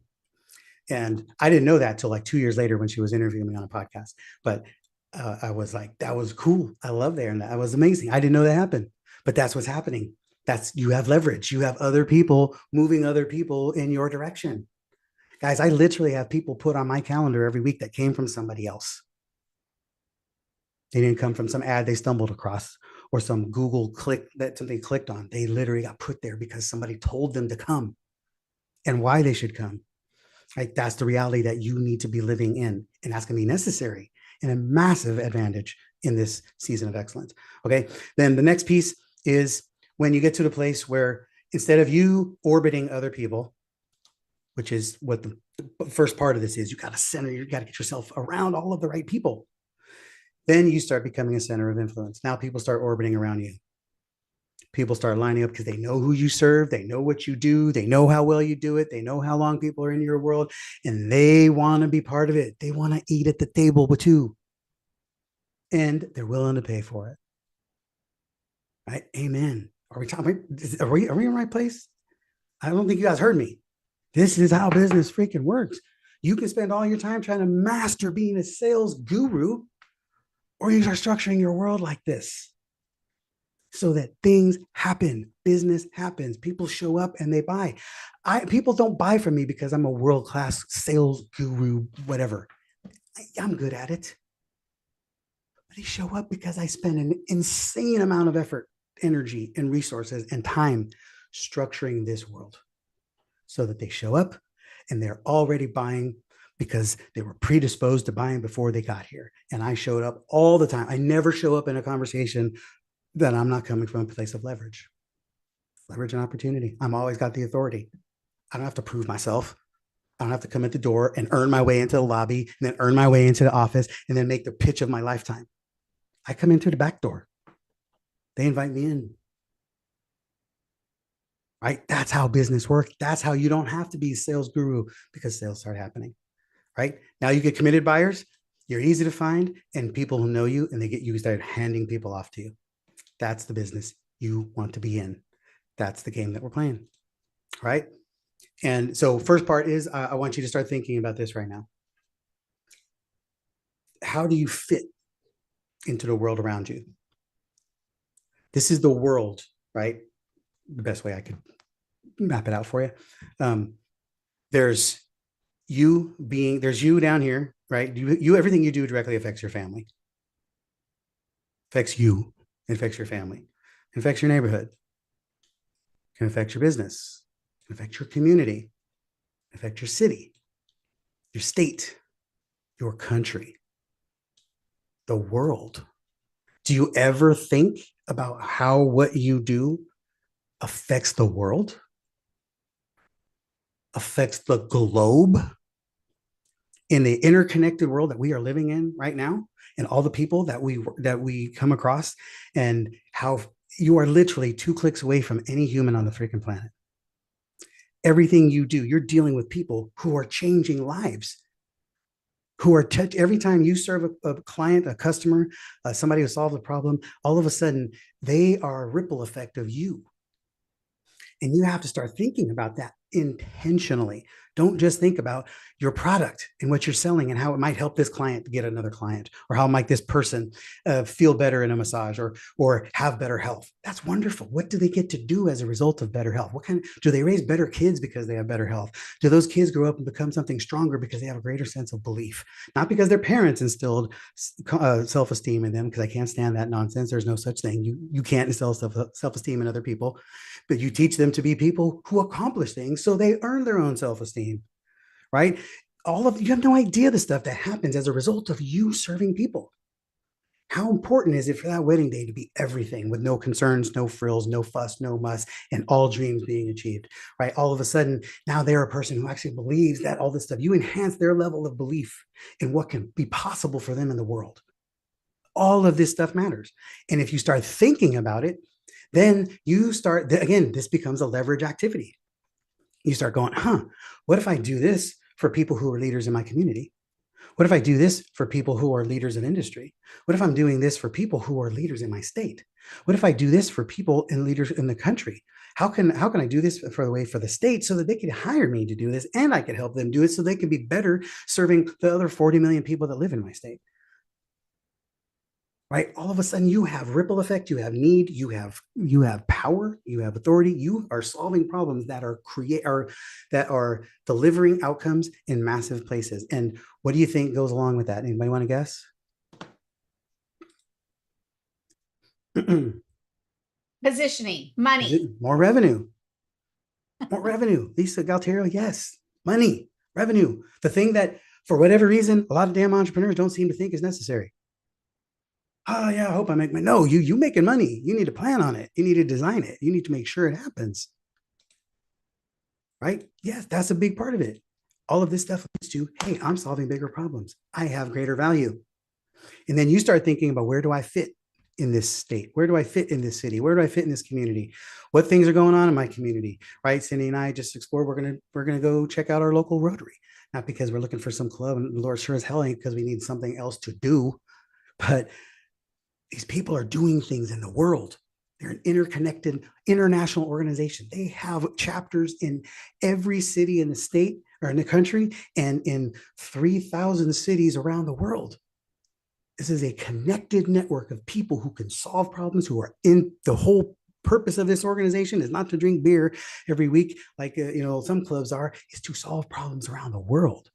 And I didn't know that till like 2 years later when she was interviewing me on a podcast. But I was like, that was cool. I love that. And that was amazing. I didn't know that happened, but that's what's happening. You have leverage. You have other people moving other people in your direction. Guys, I literally have people put on my calendar every week that came from somebody else. They didn't come from some ad they stumbled across or some Google click that something clicked on. They literally got put there because somebody told them to come and why they should come. Right? That's the reality that you need to be living in. And that's going to be necessary and a massive advantage in this season of excellence. Okay. Then the next piece is when you get to the place where instead of you orbiting other people, which is what the first part of this is, you got to get yourself around all of the right people. Then you start becoming a center of influence. Now people start orbiting around you. People start lining up because they know who you serve. They know what you do. They know how well you do it. They know how long people are in your world and they want to be part of it. They want to eat at the table with you and they're willing to pay for it. Right? Amen. Are we in the right place? I don't think you guys heard me. This is how business freaking works. You can spend all your time trying to master being a sales guru, or you start structuring your world like this so that things happen, business happens, people show up and they buy. People don't buy from me because I'm a world-class sales guru, whatever. I'm good at it. But they show up because I spend an insane amount of effort, energy, and resources and time structuring this world so that they show up and they're already buying because they were predisposed to buying before they got here. And I showed up all the time. I never show up in a conversation that I'm not coming from a place of leverage and opportunity. I'm always got the authority. I don't have to prove myself. I don't have to come at the door and earn my way into the lobby and then earn my way into the office and then make the pitch of my lifetime. I come into the back door. They invite me in. Right? That's how business works. That's how you don't have to be a sales guru because sales start happening. Right? Now you get committed buyers. You're easy to find and people who know you and you start handing people off to you. That's the business you want to be in. That's the game that we're playing. Right? And so first part is I want you to start thinking about this right now. How do you fit into the world around you? This is the world, right? The best way I could map it out for you. There's you down here, right? Everything you do directly affects your family. Affects you, it affects your family, it affects your neighborhood, it can affect your business, it can affect your community, it affect your city, your state, your country, the world. Do you ever think about how what you do affects the world? Affects the globe? In the interconnected world that we are living in right now, and all the people that we come across, and how you are literally 2 clicks away from any human on the freaking planet. Everything you do, you're dealing with people who are changing lives, who are every time you serve a client, a customer, somebody who solves a problem, all of a sudden they are a ripple effect of you. And you have to start thinking about that intentionally. Don't just think about your product and what you're selling and how it might help this client get another client, or how might this person feel better in a massage, or have better health. That's wonderful. What do they get to do as a result of better health? What kind do they raise better kids because they have better health? Do those kids grow up and become something stronger because they have a greater sense of belief? Not because their parents instilled self-esteem in them, because I can't stand that nonsense. There's no such thing. You can't instill self-esteem in other people, but you teach them to be people who accomplish things so they earn their own self-esteem, right? You have no idea the stuff that happens as a result of you serving people. How important is it for that wedding day to be everything, with no concerns, no frills, no fuss, no muss, and all dreams being achieved, right? All of a sudden, now they're a person who actually believes that all this stuff, you enhance their level of belief in what can be possible for them in the world. All of this stuff matters. And if you start thinking about it, then again, this becomes a leverage activity. You start going, what if I do this for people who are leaders in my community? What if I do this for people who are leaders in industry? What if I'm doing this for people who are leaders in my state? What if I do this for people and leaders in the country? How can I do this for the state so that they can hire me to do this, and I can help them do it so they can be better serving the other 40 million people that live in my state? Right? All of a sudden you have ripple effect, you have need, you have power, you have authority, you are solving problems that are delivering outcomes in massive places. And what do you think goes along with that? Anybody want to guess? Positioning, money. More revenue. More revenue. Lisa Galtiero, yes. Money, revenue. The thing that, for whatever reason, a lot of damn entrepreneurs don't seem to think is necessary. Oh yeah, I hope I make money. No, you making money. You need to plan on it. You need to design it. You need to make sure it happens. Right? Yes, that's a big part of it. All of this stuff leads to, hey, I'm solving bigger problems. I have greater value. And then you start thinking about, where do I fit in this state? Where do I fit in this city? Where do I fit in this community? What things are going on in my community? Right? Cindy and I just explored, we're gonna go check out our local Rotary. Not because we're looking for some club, and Lord sure as hell ain't because we need something else to do, but these people are doing things in the world. They're an interconnected international organization. They have chapters in every city in the state or in the country, and in 3,000 cities around the world. This is a connected network of people who can solve problems, who are in the whole purpose of this organization is not to drink beer every week like some clubs are, is to solve problems around the world.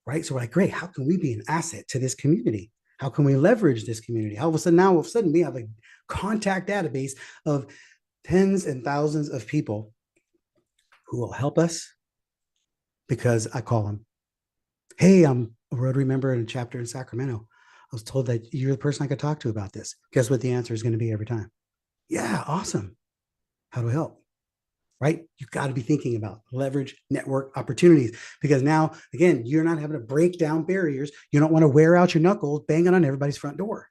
Right? So we're like, great, how can we be an asset to this community? How can we leverage this community? All of a sudden we have a contact database of tens and thousands of people who will help us because I call them. Hey, I'm a Rotary member in a chapter in Sacramento. I was told that you're the person I could talk to about this. Guess what the answer is going to be every time? Yeah, awesome. How do I help? Right? You've got to be thinking about leverage network opportunities, because now, again, you're not having to break down barriers. You don't want to wear out your knuckles banging on everybody's front door.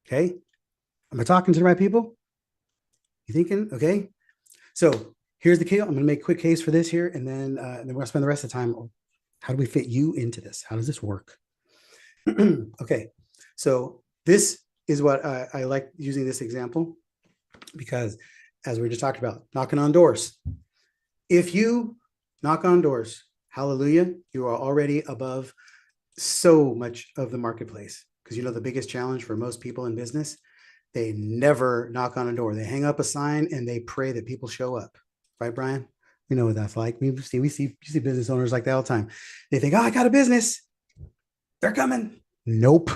Okay. Am I talking to the right people? You thinking? Okay. So here's the key. I'm going to make a quick case for this here, and then we're going to spend the rest of the time. How do we fit you into this? How does this work? Okay. So this is what I like using this example, because as we just talked about, knocking on doors. If you knock on doors, hallelujah, you are already above so much of the marketplace. Because the biggest challenge for most people in business, they never knock on a door. They hang up a sign and they pray that people show up. Right, Brian? We know what that's like. You see business owners like that all the time. They think, oh, I got a business. They're coming. Nope.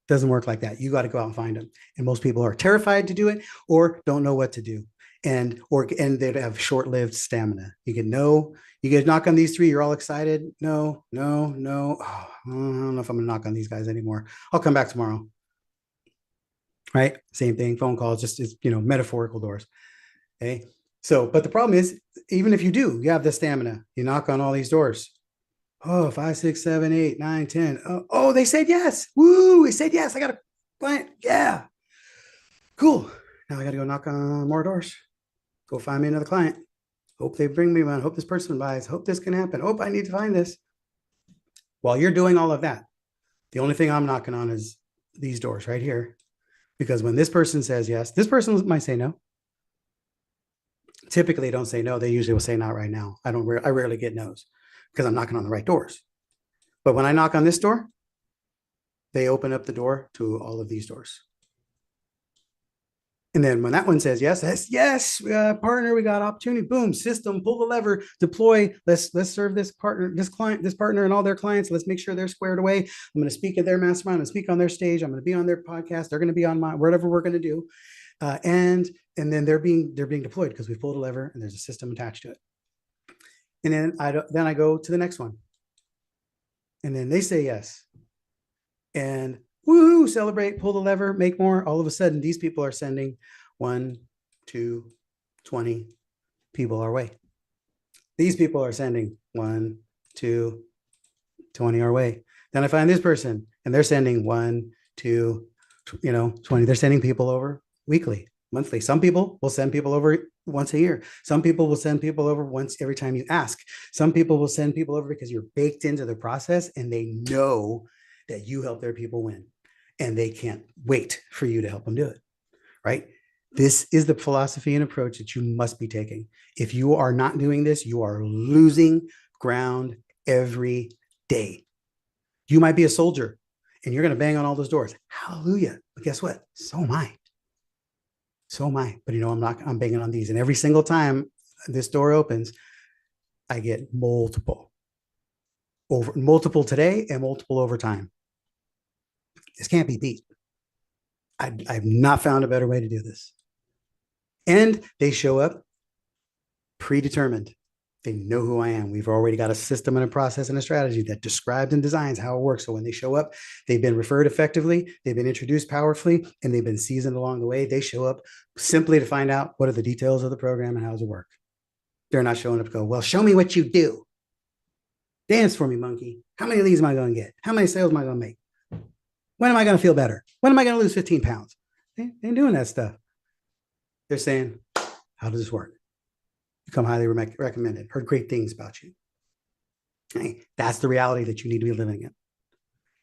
Doesn't work like that. You got to go out and find them. And most people are terrified to do it or don't know what to do. And they have short-lived stamina. You get knock on these three, you're all excited. No. Oh, I don't know if I'm gonna knock on these guys anymore. I'll come back tomorrow. Right? Same thing, phone calls, just metaphorical doors. Okay. So, but the problem is, even if you have the stamina, you knock on all these doors. Oh, 5, 6, 7, 8, 9, 10. Oh, they said yes. Woo, they said yes. I got a client. Yeah. Cool. Now I got to go knock on more doors. Go find me another client. Hope they bring me one. Hope this person buys. Hope this can happen. Hope I need to find this. While you're doing all of that, the only thing I'm knocking on is these doors right here. Because when this person says yes, this person might say no. Typically don't say no. They usually will say not right now. I rarely get no's because I'm knocking on the right doors. But when I knock on this door, they open up the door to all of these doors. And then when that one says yes, yes, partner, we got opportunity. Boom, system, pull the lever, deploy. Let's serve this partner, this client, this partner, and all their clients. Let's make sure they're squared away. I'm going to speak at their mastermind. I'm going to speak on their stage. I'm going to be on their podcast. They're going to be on my whatever we're going to do, and then they're being deployed because we pulled a lever and there's a system attached to it. And then I go to the next one, and then they say yes, and woohoo, celebrate, pull the lever, make more. All of a sudden, these people are sending 1, 2, 20 people our way. These people are sending 1, 2, 20 our way. Then I find this person and they're sending 1, 2, 20. They're sending people over weekly, monthly. Some people will send people over once a year. Some people will send people over once every time you ask. Some people will send people over because you're baked into the process and they know that you help their people win. And they can't wait for you to help them do it, right? This is the philosophy and approach that you must be taking. If you are not doing this, you are losing ground every day. You might be a soldier and you're going to bang on all those doors. Hallelujah. But guess what? So am I. So am I. But I'm banging on these. And every single time this door opens, I get multiple today and multiple over time. This can't be beat. I've not found a better way to do this. And they show up predetermined. They know who I am. We've already got a system and a process and a strategy that describes and designs how it works. So when they show up, they've been referred effectively, they've been introduced powerfully, and they've been seasoned along the way. They show up simply to find out what are the details of the program and how does it work. They're not showing up to go, well, show me what you do. Dance for me, monkey. How many of these am I going to get? How many sales am I going to make? When am I going to feel better? When am I going to lose 15 pounds? They ain't doing that stuff. They're saying, how does this work? Become highly recommended. Heard great things about you. Okay. That's the reality that you need to be living in.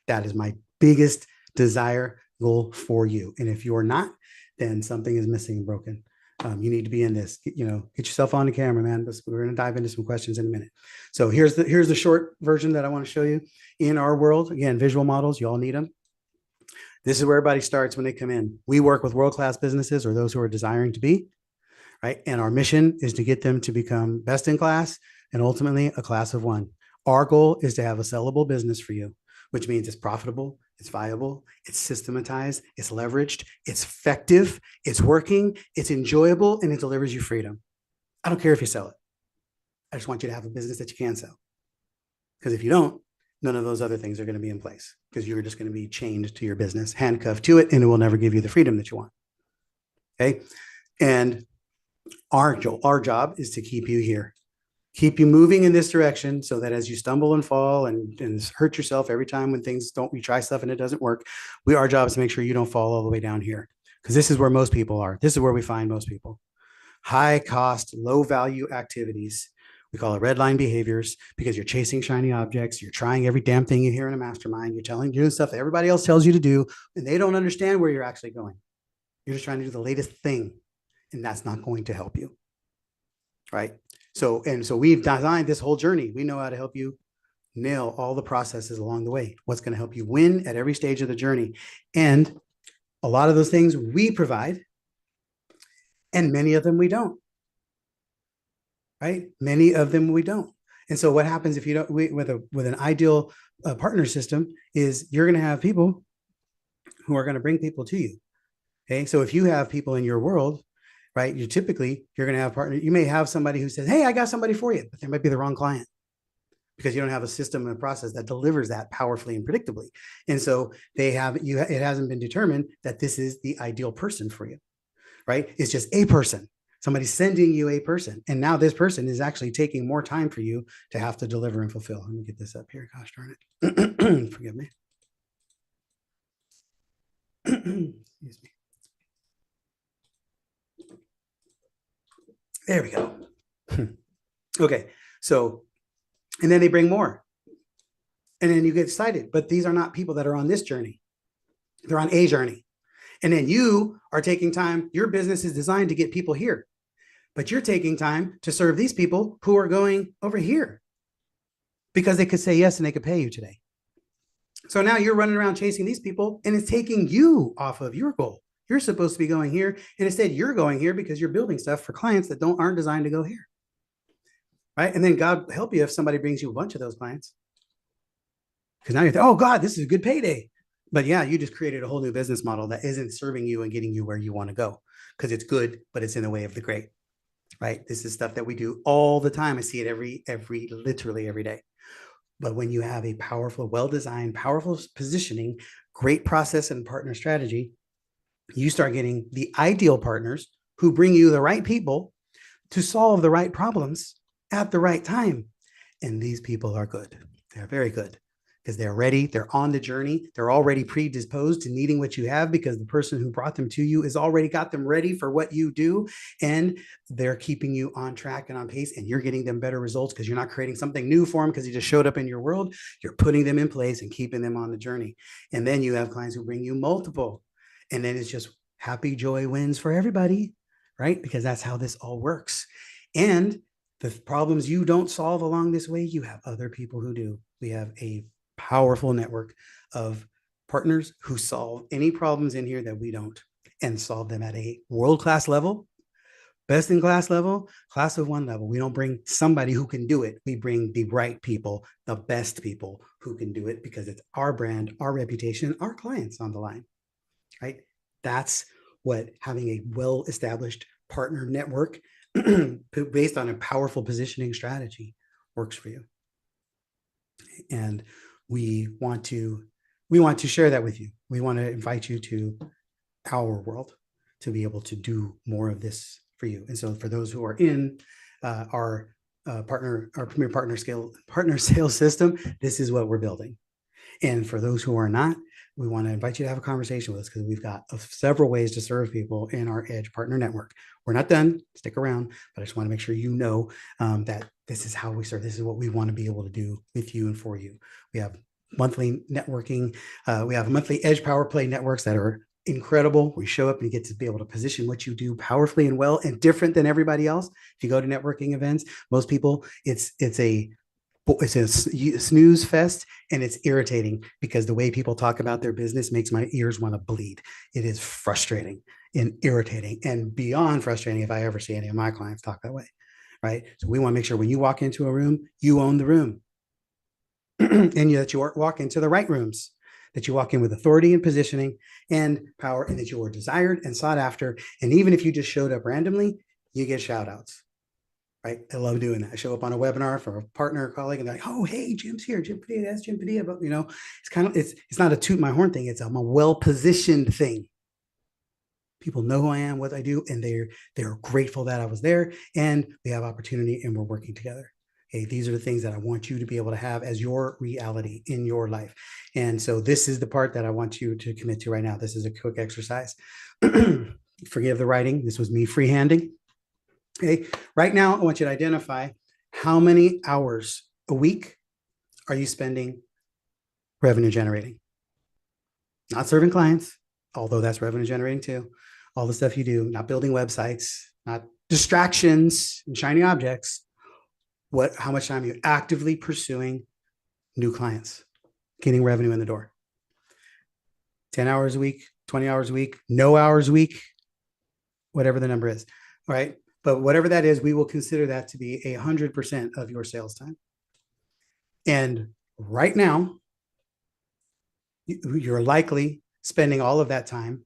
That is my biggest desire, goal for you. And if you're not, then something is missing and broken. You need to be in this. Get yourself on the camera, man. We're going to dive into some questions in a minute. So here's the short version that I want to show you. In our world, again, visual models, you all need them. This is where everybody starts when they come in. We work with world-class businesses or those who are desiring to be, right? And our mission is to get them to become best in class and ultimately a class of one. Our goal is to have a sellable business for you, which means it's profitable, it's viable, it's systematized, it's leveraged, it's effective, it's working, it's enjoyable, and it delivers you freedom. I don't care if you sell it. I just want you to have a business that you can sell. Because if you don't, none of those other things are going to be in place because you're just going to be chained to your business, handcuffed to it, and it will never give you the freedom that you want. Okay. And our job is to keep you here, keep you moving in this direction so that as you stumble and fall and hurt yourself every time when you try stuff and it doesn't work, our job is to make sure you don't fall all the way down here because this is where most people are. This is where we find most people. High cost, low value activities. We call it red line behaviors because you're chasing shiny objects. You're trying every damn thing you hear in a mastermind. You're doing stuff that everybody else tells you to do, and they don't understand where you're actually going. You're just trying to do the latest thing, and that's not going to help you, right? So we've designed this whole journey. We know how to help you nail all the processes along the way. What's going to help you win at every stage of the journey, and a lot of those things we provide, and many of them we don't. Right? Many of them we don't. And so what happens if you don't, with an ideal partner system is you're going to have people who are going to bring people to you. Okay. So if you have people in your world, right, you're going to have partner. You may have somebody who says, hey, I got somebody for you, but they might be the wrong client because you don't have a system and a process that delivers that powerfully and predictably. And so it hasn't been determined that this is the ideal person for you, right? It's just a person. Somebody's sending you a person. And now this person is actually taking more time for you to have to deliver and fulfill. Let me get this up here. Gosh darn it. Forgive me. Excuse me. There we go. Okay. So, and then they bring more. And then you get excited. But these are not people that are on this journey. They're on a journey. And then you are taking time. Your business is designed to get people here. but you're taking time to serve these people who are going over here because they could say yes and they could pay you today. So now you're running around chasing these people and it's taking you off of your goal. You're supposed to be going here, and instead you're going here because you're building stuff for clients that aren't designed to go here. Right. And then God help you if somebody brings you a bunch of those clients. Because now you think, oh God, this is a good payday. But yeah, you just created a whole new business model that isn't serving you and getting you where you want to go because it's good, but it's in the way of the great. Right. This is stuff that we do all the time. I see it literally every day. But when you have a powerful, well-designed, powerful positioning, great process and partner strategy, you start getting the ideal partners who bring you the right people to solve the right problems at the right time. And these people are good. They're very good because they're ready. They're on the journey. They're already predisposed to needing what you have because the person who brought them to you has already got them ready for what you do. And they're keeping you on track and on pace, and you're getting them better results because you're not creating something new for them because he just showed up in your world. You're putting them in place and keeping them on the journey. And then you have clients who bring you multiple. And then it's just happy joy wins for everybody, right? Because that's how this all works. And the problems you don't solve along this way, you have other people who do. We have a powerful network of partners who solve any problems in here that we don't and solve them at a world-class level, best in class level, class of one level. We don't bring somebody who can do it. We bring the right people, the best people who can do it because it's our brand, our reputation, our clients on the line, right? That's what having a well-established partner network based on a powerful positioning strategy works for you. And we want to share that with you. We want to invite you to our world to be able to do more of this for you. And so for those who are in our premier partner sales system, this is what we're building. And for those who are not, we want to invite you to have a conversation with us because we've got several ways to serve people in our Edge Partner Network. We're not done. Stick around, but I just want to make sure you know that this is how we serve. This is what we want to be able to do with you and for you. We have monthly networking. We have monthly Edge Power Play networks that are incredible. We show up and you get to be able to position what you do powerfully and well and different than everybody else. If you go to networking events, most people, it's a snooze fest, and it's irritating because the way people talk about their business makes my ears want to bleed. It is frustrating and irritating and beyond frustrating if I ever see any of my clients talk that way, right? So we want to make sure when you walk into a room, you own the room and that you walk into the right rooms, that you walk in with authority and positioning and power, and that you are desired and sought after. And even if you just showed up randomly, you get shout outs. Right? I love doing that. I show up on a webinar for a partner or colleague and they're like, oh, hey, Jim's here. Jim Padilla, that's Jim Padilla. But it's kind of, it's not a toot my horn thing. It's a well-positioned thing. People know who I am, what I do, and they're grateful that I was there, and we have opportunity and we're working together. Okay, these are the things that I want you to be able to have as your reality in your life. And so this is the part that I want you to commit to right now. This is a quick exercise. Forgive the writing. This was me freehanding. Okay, right now, I want you to identify how many hours a week are you spending revenue generating? Not serving clients, although that's revenue generating too. All the stuff you do, not building websites, not distractions and shiny objects. How much time are you actively pursuing new clients, getting revenue in the door? 10 hours a week, 20 hours a week, no hours a week, whatever the number is, all right? But whatever that is, we will consider that to be 100% of your sales time. And right now, you're likely spending all of that time,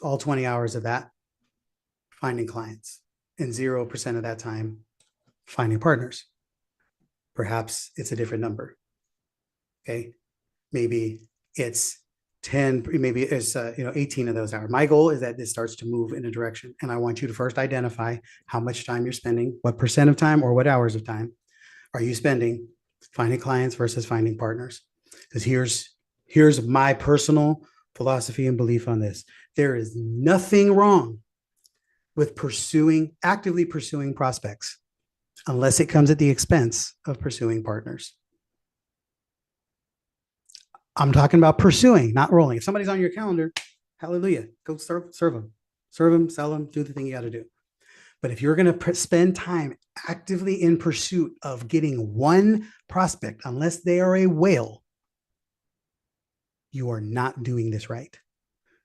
all 20 hours of that, finding clients, and 0% of that time finding partners. Perhaps it's a different number. Okay. Maybe it's 10, maybe it's 18 of those hours. My goal is that this starts to move in a direction. And I want you to first identify how much time you're spending, what percent of time or what hours of time are you spending finding clients versus finding partners. Because here's my personal philosophy and belief on this. There is nothing wrong with actively pursuing prospects unless it comes at the expense of pursuing partners. I'm talking about pursuing, not rolling. If somebody's on your calendar, hallelujah, go serve them, sell them, do the thing you got to do. But if you're going to spend time actively in pursuit of getting one prospect, unless they are a whale, you are not doing this right.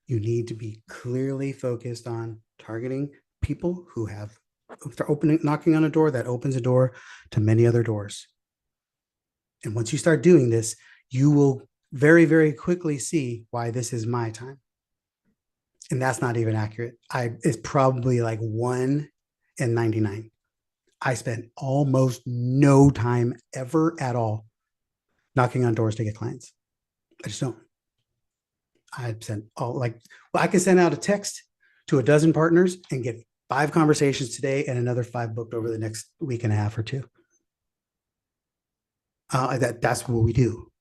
You need to be clearly focused on targeting people who have knocking on a door that opens a door to many other doors. And once you start doing this, you will very, very quickly see why this is my time. And that's not even accurate. It's probably like 1 in 99. I spent almost no time ever at all knocking on doors to get clients. I just don't. I sent I can send out a text to a dozen partners and get 5 conversations today and another 5 booked over the next week and a half or 2. That's what we do.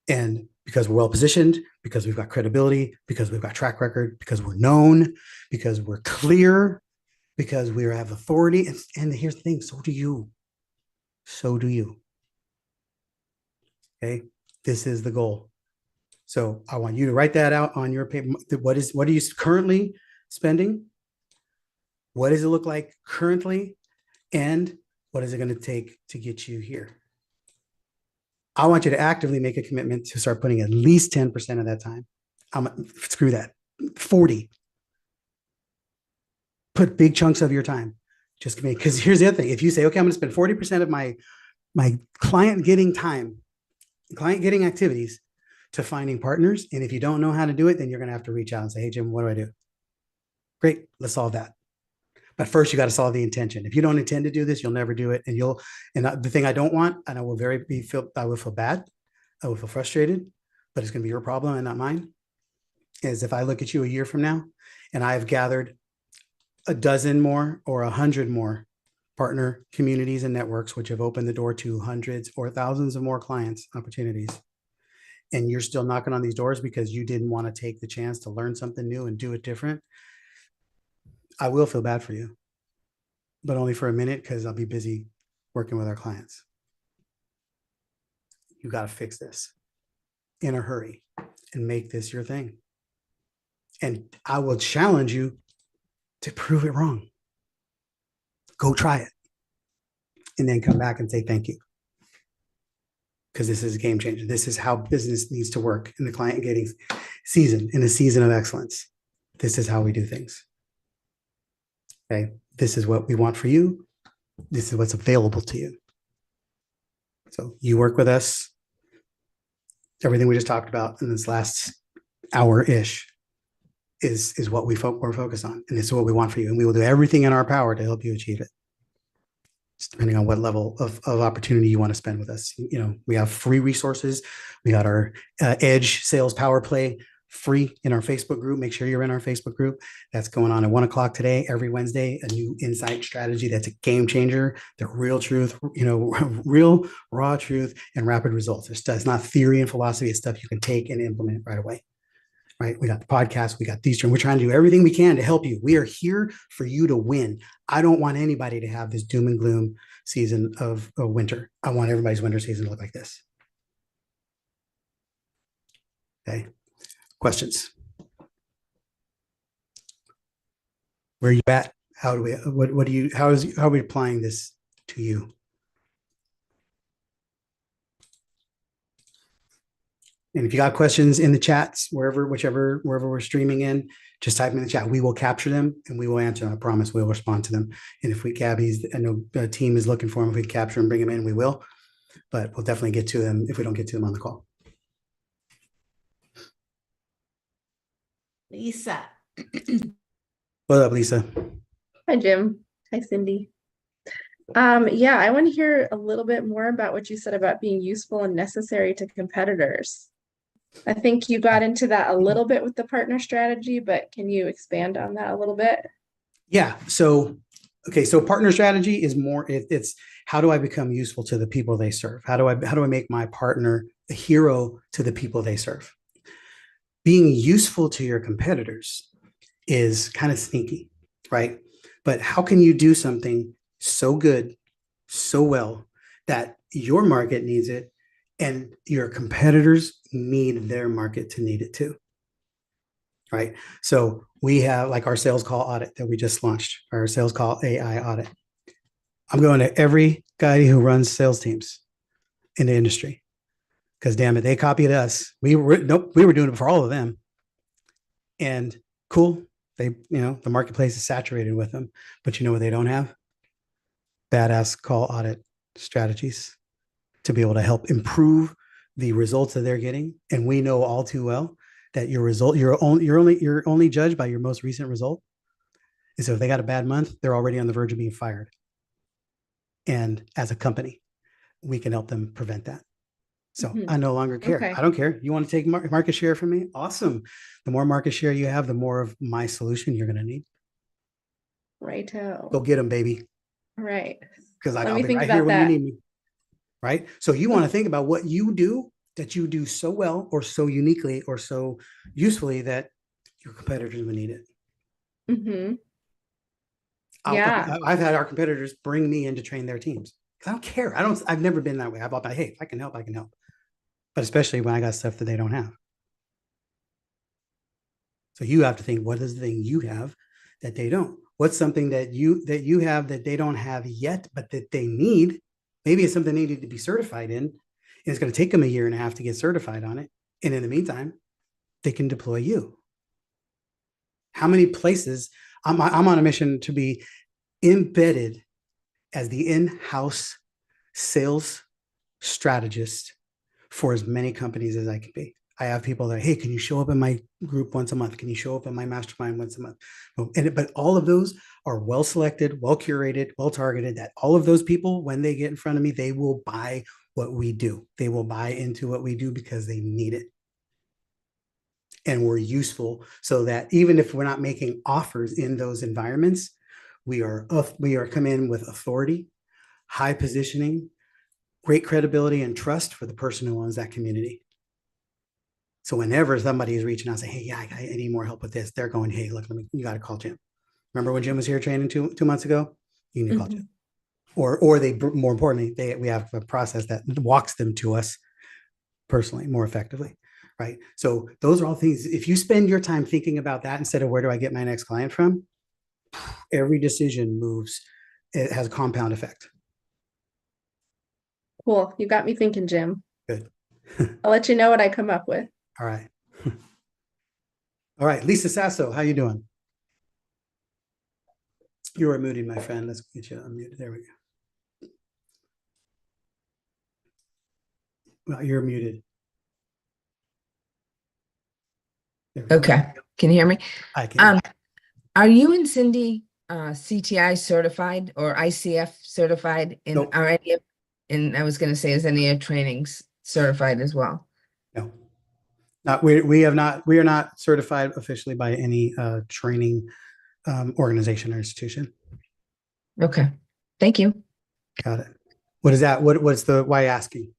And because we're well positioned, because we've got credibility, because we've got track record, because we're known, because we're clear, because we have authority. And here's the thing, so do you. So do you. Okay, this is the goal. So I want you to write that out on your paper. What are you currently spending? What does it look like currently? And what is it going to take to get you here? I want you to actively make a commitment to start putting at least 10% of that time. Screw that. 40. Put big chunks of your time. Just because here's the other thing. If you say, okay, I'm going to spend 40% of my client getting time, client getting activities to finding partners. And if you don't know how to do it, then you're going to have to reach out and say, hey, Jim, what do I do? Great. Let's solve that. But first, you got to solve the intention. If you don't intend to do this, you'll never do it. And the thing I don't want, and I will I will feel bad. I will feel frustrated, but it's going to be your problem and not mine, is if I look at you a year from now and I've gathered a dozen more or 100 more partner communities and networks, which have opened the door to hundreds or thousands of more clients opportunities. And you're still knocking on these doors because you didn't want to take the chance to learn something new and do it different. I will feel bad for you, but only for a minute, because I'll be busy working with our clients. You got to fix this in a hurry and make this your thing. And I will challenge you to prove it wrong. Go try it and then come back and say thank you. Because this is a game changer. This is how business needs to work in the client getting season, in a season of excellence. This is how we do things. Okay, this is what we want for you. This is what's available to you. So you work with us. Everything we just talked about in this last hour-ish is what we're focused on. And this is what we want for you. And we will do everything in our power to help you achieve it. Just depending on what level of opportunity you want to spend with us. You know, we have free resources. We got our Edge Sales Power Play free in our Facebook group. Make sure you're in our Facebook group. That's going on at 1 o'clock today, every Wednesday, a new insight strategy that's a game changer, the real truth, real raw truth and rapid results. It's not theory and philosophy. It's stuff you can take and implement right away. Right? We got the podcast. We got these. We're trying to do everything we can to help you. We are here for you to win. I don't want anybody to have this doom and gloom season of winter. I want everybody's winter season to look like this. Okay. Questions? Where are you at? How are we applying this to you? And if you got questions in the chats, wherever we're streaming in, just type them in the chat. We will capture them and we will answer them. I promise we'll respond to them. And if I know the team is looking for them. If we capture them, bring them in, we will. But we'll definitely get to them if we don't get to them on the call. Lisa. What up, Lisa? Hi, Jim. Hi, Cindy. Yeah, I want to hear a little bit more about what you said about being useful and necessary to competitors. I think you got into that a little bit with the partner strategy, but can you expand on that a little bit? Yeah. So partner strategy is more, it's how do I become useful to the people they serve? How do I make my partner a hero to the people they serve? Being useful to your competitors is kind of sneaky, right? But how can you do something so good, so well that your market needs it and your competitors need their market to need it too? right? So we have like our sales call audit that we just launched, our sales call AI audit. I'm going to every guy who runs sales teams in the industry because damn it, they copied us. We were doing it for all of them. And cool, the marketplace is saturated with them, but you know what they don't have? Badass call audit strategies to be able to help improve the results that they're getting. And we know all too well that you're only judged by your most recent result. And so if they got a bad month, they're already on the verge of being fired. And as a company, we can help them prevent that. So I no longer care. Okay. I don't care. You want to take market share from me? Awesome. The more market share you have, the more of my solution you're going to need. Righto. Go get them, baby. Right. Because Let I'll me be think right here about when you that. need me. Right. So you want to think about what you do that you do so well or so uniquely or so usefully that your competitors would need it. Mm-hmm. Yeah. I've had our competitors bring me in to train their teams. I don't care. I've never been that way. I've been, hey, if I can help, I can help. But especially when I got stuff that they don't have. So you have to think, what is the thing you have that they don't? What's something that you have that they don't have yet, but that they need? Maybe it's something they need to be certified in. And it's going to take them 1.5 years to get certified on it. And in the meantime, they can deploy you. How many places? I'm on a mission to be embedded as the in-house sales strategist for as many companies as I can be. I have people that, hey, can you show up in my group once a month? Can you show up in my mastermind once a month? But all of those are well selected, well curated, well targeted. That all of those people, when they get in front of me, they will buy what we do. They will buy into what we do because they need it. And we're useful so that even if we're not making offers in those environments, we are coming in with authority, high positioning, great credibility and trust for the person who owns that community. So whenever somebody is reaching out, say, hey, yeah, I need more help with this, they're going, hey, look, you got to call Jim. Remember when Jim was here training two months ago? You need to call Jim. Or they, more importantly, we have a process that walks them to us personally, more effectively. Right. So those are all things. If you spend your time thinking about that instead of where do I get my next client from, every decision moves. It has a compound effect. Cool. You got me thinking, Jim. Good. I'll let you know what I come up with. All right. All right. Lisa Sasso, how you doing? You are muted, my friend. Let's get you unmuted. There we go. Well, you're muted. Okay. Can you hear me? I can. Are you and Cindy CTI certified or ICF certified in Nope. are any of, and I was going to say, is any of your trainings certified as well? No. We are not certified officially by any training organization or institution. Okay. Thank you. Got it. What is that? Why asking?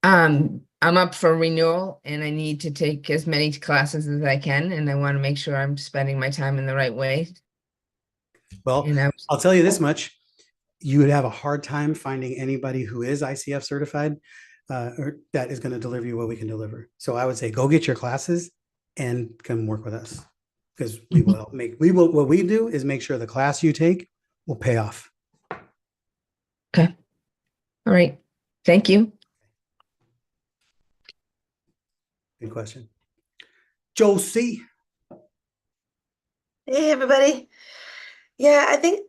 I'm up for renewal and I need to take as many classes as I can, and I want to make sure I'm spending my time in the right way. Well, I'll tell you this much. You would have a hard time finding anybody who is ICF certified or that is going to deliver you what we can deliver. So I would say go get your classes and come work with us because we will help what we do is make sure the class you take will pay off. Okay. All right. Thank you. Good question. Josie. Hey, everybody. Yeah, I think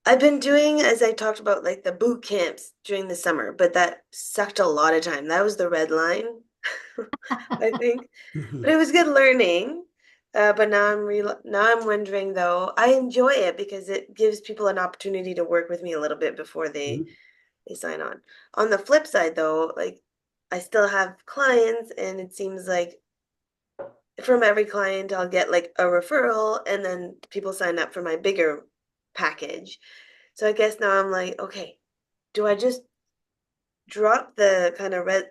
I've been doing, as I talked about, like the boot camps during the summer, but that sucked a lot of time. That was the red line, I think. But it was good learning. But now I'm wondering though, I enjoy it because it gives people an opportunity to work with me a little bit before they sign on. On the flip side though, like I still have clients and it seems like from every client I'll get like a referral and then people sign up for my bigger package. So I guess now I'm like, okay, do I just drop the kind of like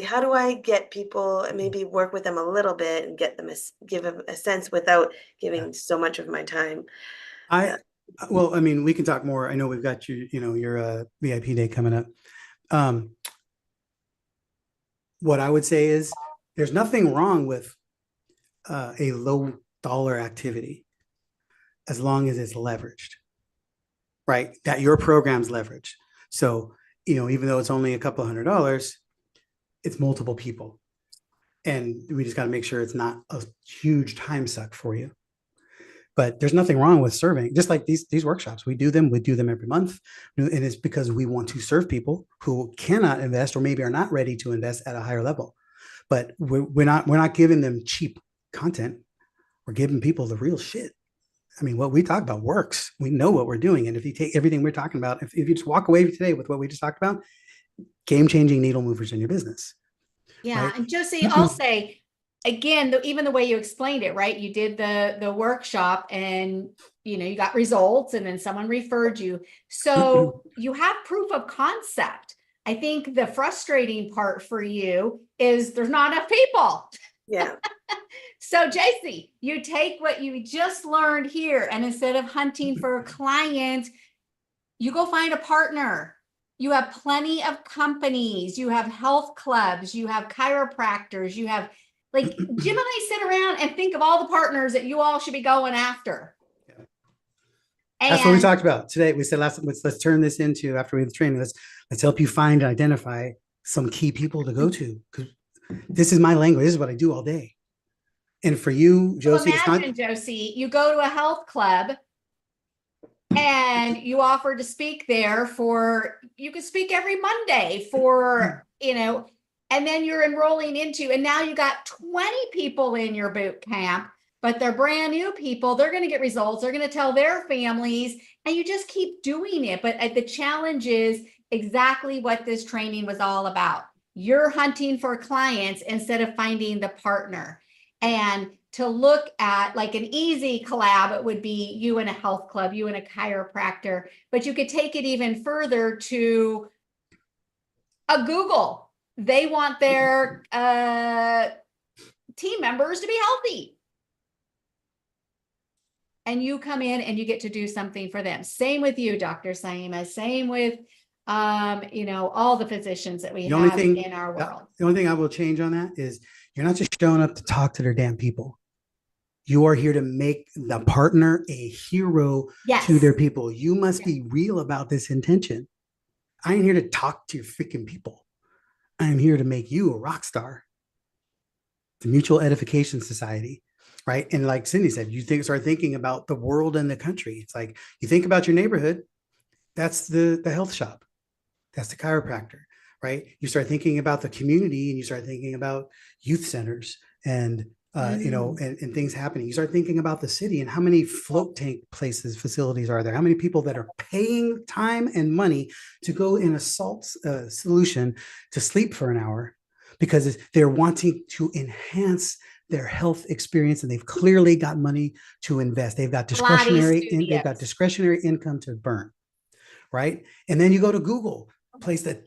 how do I get people and maybe work with them a little bit and get them give them a sense without giving so much of my time? Well, I mean, we can talk more. I know we've got your VIP day coming up. What I would say is there's nothing wrong with a low dollar activity as long as it's leveraged, right? That your program's leveraged. So, even though it's only a couple $100, it's multiple people. And we just got to make sure it's not a huge time suck for you. But there's nothing wrong with serving, just like these workshops. We do them every month. And it's because we want to serve people who cannot invest or maybe are not ready to invest at a higher level. But we're not giving them cheap content. We're giving people the real shit. I mean, what we talk about works. We know what we're doing. And if you take everything we're talking about, if you just walk away today with what we just talked about, game-changing needle movers in your business. Yeah. Right? And Josie, I'll say again, even the way you explained it, right? You did the workshop and you got results and then someone referred you. So you have proof of concept. I think the frustrating part for you is there's not enough people. Yeah. So JC, you take what you just learned here, and instead of hunting for a client, you go find a partner. You have plenty of companies, you have health clubs, you have chiropractors, you have Jim and I sit around and think of all the partners that you all should be going after. Yeah. And that's what we talked about today. We said let's turn this into, after we have the training, let's help you find and identify some key people to go to, because this is my language. This is what I do all day. And for you, Josie, imagine, Josie, you go to a health club and you offer to speak there you can speak every Monday for, and then you're enrolling into, and now you got 20 people in your boot camp, but they're brand new people. They're going to get results. They're going to tell their families, and you just keep doing it. But the challenge is exactly what this training was all about. You're hunting for clients instead of finding the partner. And to look at like an easy collab, it would be you and a health club, you and a chiropractor, but you could take it even further to a Google. They want their team members to be healthy. And you come in and you get to do something for them. Same with you, Dr. Saima. Same with, all the physicians that we have in our world. The only thing I will change on that is you're not just showing up to talk to their damn people. You are here to make the partner a hero to their people. You must be real about this intention. I ain't here to talk to your freaking people. I am here to make you a rock star. The Mutual Edification Society, right? And like Cindy said, start thinking about the world and the country. It's like you think about your neighborhood. That's the health shop. That's the chiropractor, right? You start thinking about the community, and you start thinking about youth centers and and things happening. You start thinking about the city and how many float tank facilities are there? How many people that are paying time and money to go in a salt solution to sleep for an hour because they're wanting to enhance their health experience, and they've clearly got money to invest. They've got discretionary income to burn, right? And then you go to Google, a place that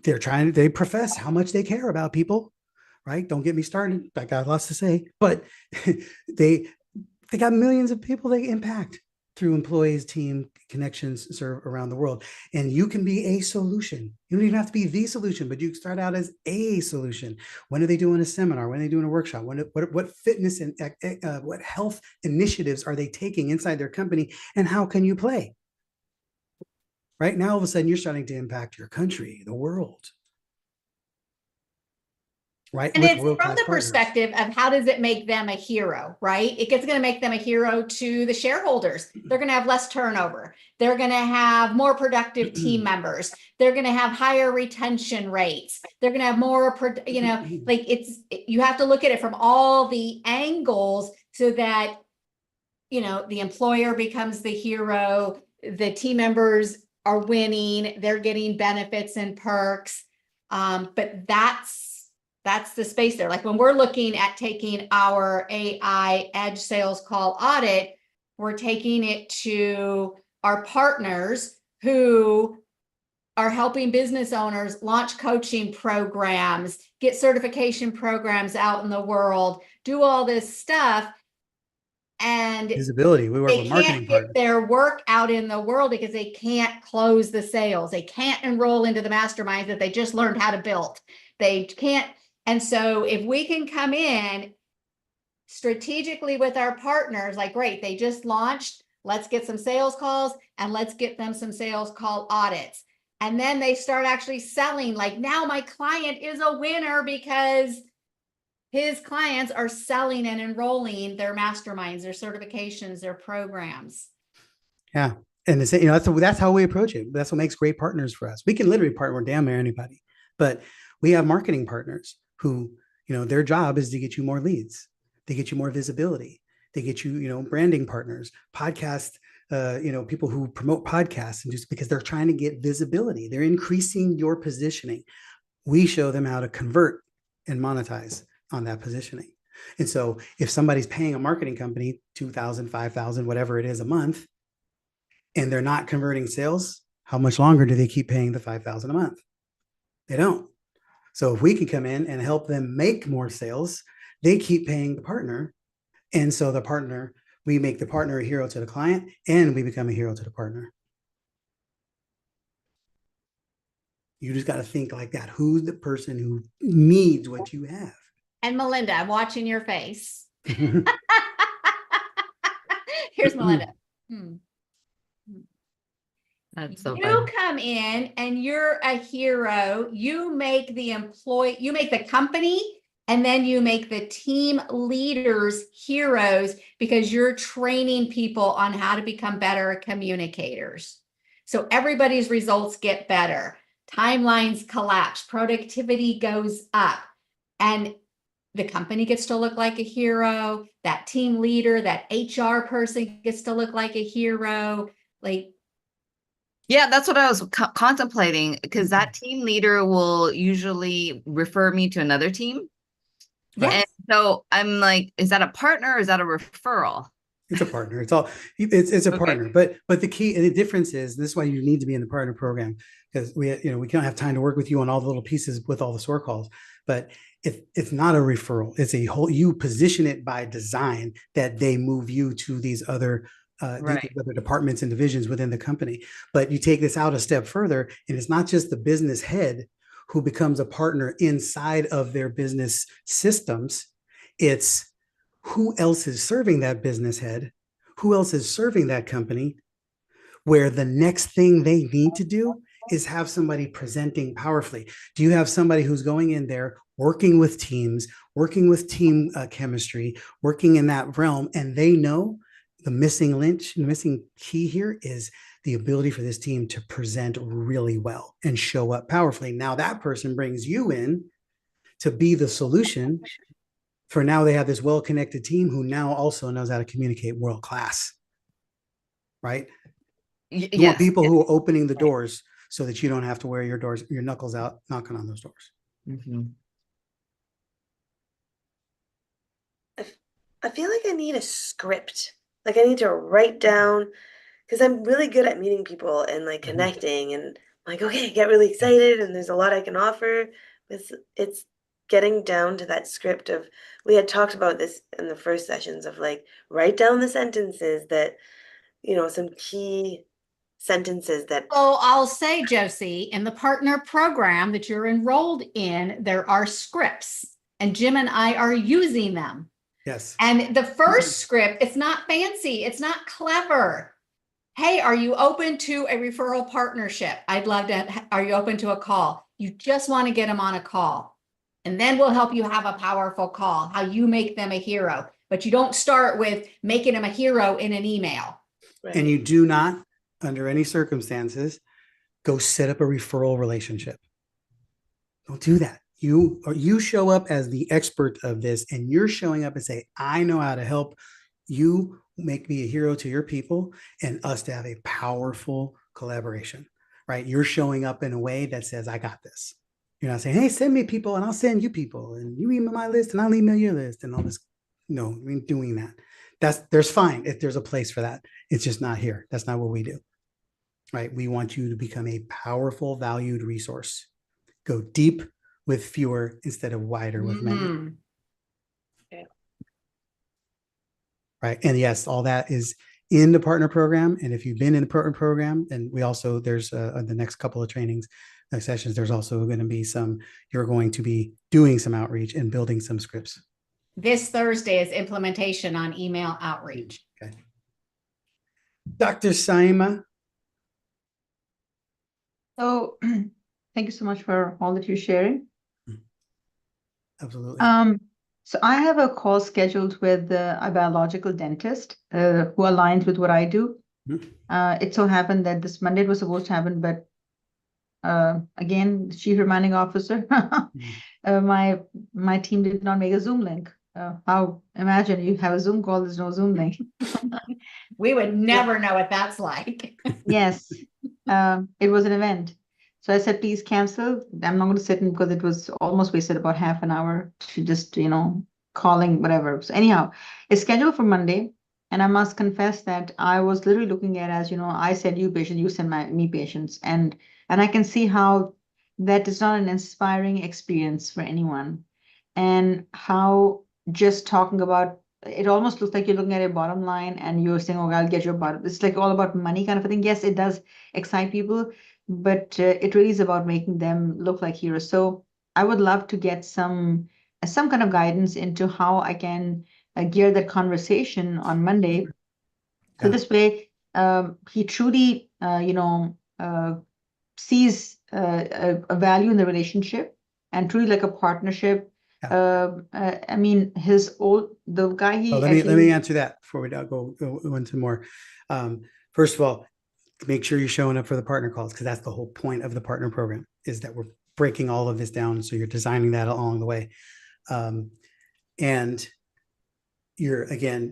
they profess how much they care about people. Right? Don't get me started. I got lots to say, but they got millions of people they impact through employees, team connections serve around the world. And you can be a solution. You don't even have to be the solution, but you start out as a solution. When are they doing a seminar? When are they doing a workshop? What fitness and what health initiatives are they taking inside their company? And how can you play? Right now, all of a sudden, you're starting to impact your country, the world. Right. And it's from the perspective of how does it make them a hero, right? It's going to make them a hero to the shareholders. They're going to have less turnover. They're going to have more productive team members. They're going to have higher retention rates. They're going to have more, you have to look at it from all the angles so that, the employer becomes the hero. The team members are winning. They're getting benefits and perks. But that's the space there. Like when we're looking at taking our AI Edge sales call audit, we're taking it to our partners who are helping business owners launch coaching programs, get certification programs out in the world, do all this stuff. And visibility. We work with marketing partners. They can't get their work out in the world because they can't close the sales. They can't enroll into the masterminds that they just learned how to build. They can't. And so if we can come in, strategically with our partners, like, great, they just launched, let's get some sales calls and let's get them some sales call audits. And then they start actually selling, like, now my client is a winner because his clients are selling and enrolling their masterminds, their certifications, their programs. Yeah. And that's how we approach it. That's what makes great partners for us. We can literally partner with damn near anybody, but we have marketing partners who, their job is to get you more leads. They get you more visibility. They get you, branding partners, podcast, people who promote podcasts, and just because they're trying to get visibility, they're increasing your positioning. We show them how to convert and monetize on that positioning. And so if somebody's paying a marketing company $2,000, $5,000, whatever it is a month, and they're not converting sales, how much longer do they keep paying the $5,000 a month? They don't. So if we can come in and help them make more sales, they keep paying the partner. And so we make the partner a hero to the client, and we become a hero to the partner. You just got to think like that. Who's the person who needs what you have? And Melinda, I'm watching your face. Here's Melinda. That's so You fun. come in and you're a hero. You make the company, and then you make the team leaders heroes because you're training people on how to become better communicators. So everybody's results get better. Timelines collapse, productivity goes up, and the company gets to look like a hero. That team leader, that HR person gets to look like a hero. Like, Yeah, that's what I was contemplating, because that team leader will usually refer me to another team. yes. And so I'm like, is that a partner or is that a referral? It's a partner. It's a Okay. partner. But the key and the difference is, this is why you need to be in the partner program, because we can't have time to work with you on all the little pieces with all the SOAR calls. But it's not a referral. It's a whole, you position it by design that they move you to these other Right. these other departments and divisions within the company. But you take this out a step further, and it's not just the business head who becomes a partner inside of their business systems. It's who else is serving that business head, who else is serving that company, where the next thing they need to do is have somebody presenting powerfully. Do you have somebody who's going in there, working with teams, working with team chemistry, working in that realm, and they know the missing key here is the ability for this team to present really well and show up powerfully. Now that person brings you in to be the solution. For now, they have this well-connected team who now also knows how to communicate world class, right? You want Yes. people who are opening the doors so that you don't have to wear your knuckles out knocking on those doors. Mhm. I feel like I need a script. Like I need to write down, because I'm really good at meeting people and like connecting, and like, okay, I get really excited and there's a lot I can offer. It's getting down to that script of, we had talked about this in the first sessions of like, write down the sentences that, some key sentences that. So I'll say, Josie, in the partner program that you're enrolled in, there are scripts, and Jim and I are using them. Yes. And the first script, it's not fancy, it's not clever. Hey, are you open to a referral partnership? I'd love to. Are you open to a call? You just want to get them on a call. And then we'll help you have a powerful call, how you make them a hero. But you don't start with making them a hero in an email. Right. And you do not, under any circumstances, go set up a referral relationship. Don't do that. You show up as the expert of this, and you're showing up and say, I know how to help you make me a hero to your people and us to have a powerful collaboration, right? You're showing up in a way that says, I got this. You're not saying, hey, send me people and I'll send you people, and you email my list and I'll email your list and all this. No, I mean, doing that. There's fine if there's a place for that. It's just not here. That's not what we do, right? We want you to become a powerful, valued resource. Go deep with fewer instead of wider with many. Mm. Right. And yes, all that is in the partner program. And if you've been in the partner program, and we also, there's the next couple of trainings sessions, there's also going to be you're going to be doing some outreach and building some scripts. This Thursday is implementation on email outreach. Okay. Dr. Saima, So thank you so much for all that you're sharing. absolutely. So I have a call scheduled with a biological dentist who aligns with what I do. Mhm. It so happened that this Monday it was supposed to happen, but again, the chief reminding officer, my team did not make a Zoom link. How imagine you have a Zoom call, there's no Zoom link. We would never know what that's like. Yes, it was an event. So I said, please cancel. I'm not going to sit in because it was almost wasted about half an hour to just, calling, whatever. So anyhow, it's scheduled for Monday. And I must confess that I was literally looking at, as I said, you patient, you send me patients. And I can see how that is not an inspiring experience for anyone. And how just talking about it almost looks like you're looking at a bottom line and you're saying, oh, I'll get your bottom. It's like all about money kind of a thing. Yes, it does excite people, but it really is about making them look like heroes. So I would love to get some kind of guidance into how I can gear that conversation on Monday. So Yeah. this way, he truly, sees a value in the relationship and truly like a partnership. I mean, the guy he Let me actually, answer that before we go into more. First of all, make sure you're showing up for the partner calls, because that's the whole point of the partner program, is that we're breaking all of this down. So you're designing that along the way. And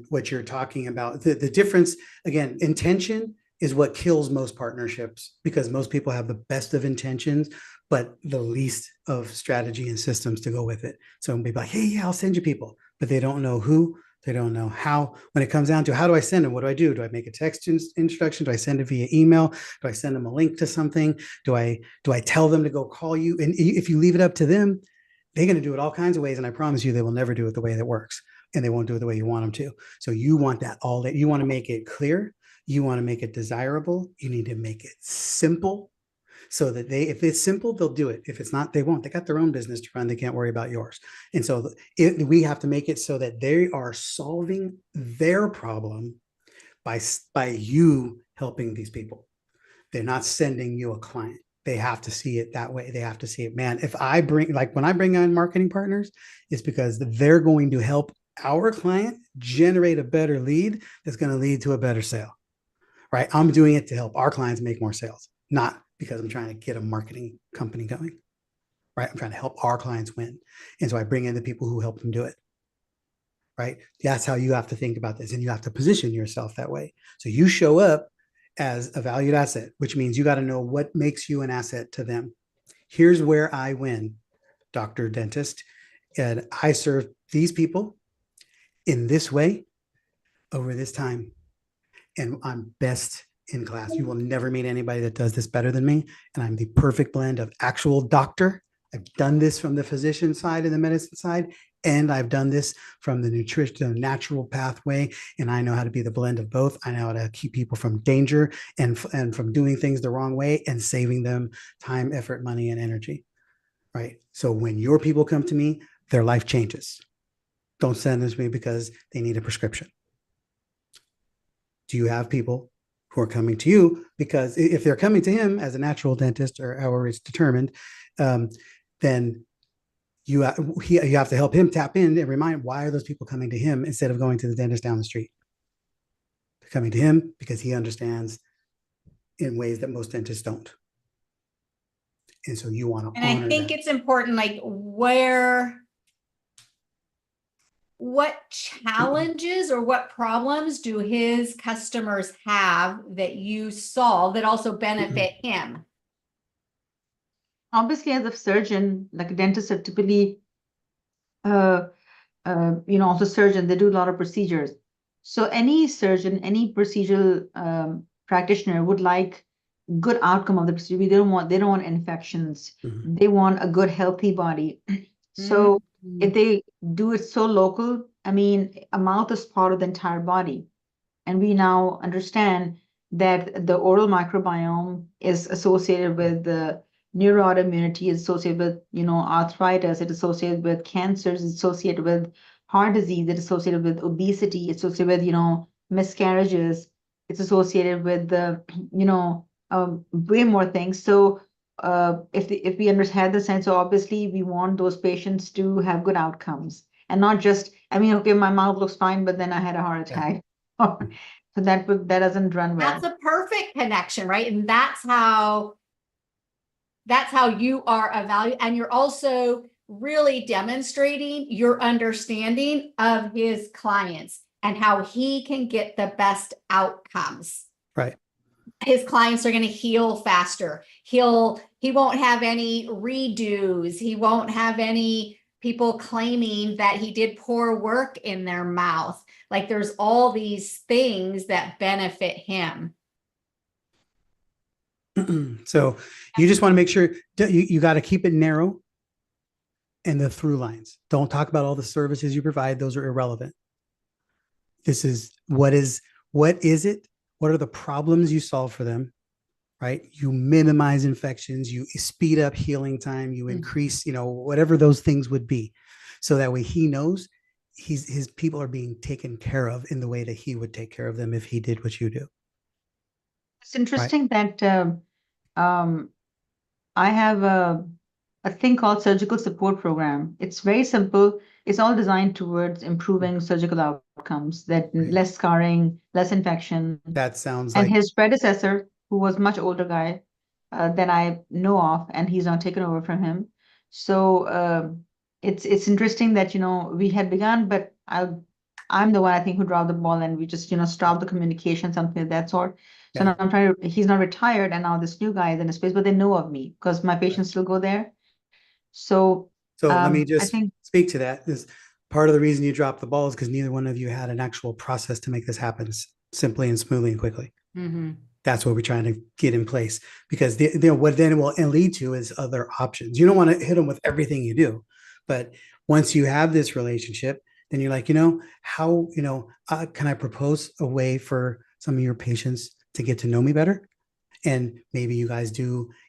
what you're talking about, the difference, again, intention is what kills most partnerships, because most people have the best of intentions, but the least of strategy and systems to go with it. So it'll be like, hey, yeah, I'll send you people, but they don't know who, they don't know how. When it comes down to how do I send them, what do I do? Do I make a text introduction? Do I send it via email? Do I send them a link to something? Do I tell them to go call you? And if you leave it up to them, they're going to do it all kinds of ways. And I promise you, they will never do it the way that works, and they won't do it the way you want them to. So you want that all that you want to make it clear. You want to make it desirable. You need to make it simple, so that if it's simple, they'll do it. If it's not, they won't. They got their own business to run. They can't worry about yours. And so we have to make it so that they are solving their problem by you helping these people. They're not sending you a client. They have to see it that way. They have to see it, man. When I bring on marketing partners, it's because they're going to help our client generate a better lead that's going to lead to a better sale, right? I'm doing it to help our clients make more sales, not because I'm trying to get a marketing company going, right? I'm trying to help our clients win. And so I bring in the people who help them do it, right? That's how you have to think about this, and you have to position yourself that way. So you show up as a valued asset, which means you got to know what makes you an asset to them. Here's where I win, Dr. Dentist, and I serve these people in this way over this time, and I'm best in class. You will never meet anybody that does this better than me, and I'm the perfect blend of actual doctor. I've done this from the physician side and the medicine side, and I've done this from the nutrition, the natural pathway, and I know how to be the blend of both. I know how to keep people from danger and from doing things the wrong way and saving them time, effort, money, and energy, right? So when your people come to me, their life changes. Don't send them to me because they need a prescription. Do you have people who are coming to you because if they're coming to him as a natural dentist or however it's determined, then you have to help him tap in and remind, why are those people coming to him instead of going to the dentist down the street? They're coming to him because he understands in ways that most dentists don't. And so you want to And I think it's important, like what challenges or what problems do his customers have that you solve that also benefit him? Obviously, as a surgeon, like a dentist are typically, also surgeon, they do a lot of procedures. So any surgeon, any procedural practitioner would like good outcome of the procedure. They don't want infections. Mhm. They want a good, healthy body. So if they do it so local, I mean, a mouth is part of the entire body. And we now understand that the oral microbiome is associated with the neuroautoimmunity, is associated with, arthritis, it's associated with cancers, it's associated with heart disease, it's associated with obesity, it's associated with, miscarriages, it's associated with the, way more things. So if we had the sense, so obviously we want those patients to have good outcomes and not just, okay, my mouth looks fine, but then I had a heart attack. So that doesn't run well. That's a perfect connection, right? And that's how you are a value. And you're also really demonstrating your understanding of his clients and how he can get the best outcomes. Right. His clients are going to heal faster. He won't have any redos. He won't have any people claiming that he did poor work in their mouth. Like there's all these things that benefit him. So you just want to make sure you got to keep it narrow and the through lines. Don't talk about all the services you provide. Those are irrelevant. This is what is it? What are the problems you solve for them? Right? You minimize infections, you speed up healing time, you increase, whatever those things would be. So that way he knows his people are being taken care of in the way that he would take care of them if he did what you do. It's interesting that I have a thing called surgical support program. It's very simple. It's all designed towards improving surgical outcomes, that less scarring, less infection. That sounds And like his predecessor, who was much older guy than I know of, and he's now taken over from him. So it's interesting that, we had begun, but I'm the one I think who dropped the ball, and we just, stopped the communication, something of that sort. So now he's not retired, and now this new guy is in a space, but they know of me because my patients still go there. So let me I just think speak to that. This part of the reason you dropped the ball is because neither one of you had an actual process to make this happen simply and smoothly and quickly. Mm-hmm. That's what we're trying to get in place, because what then it will lead to is other options. You don't want to hit them with everything you do, but once you have this relationship, then you're like, how, can I propose a way for some of your patients to get to know me better? And maybe you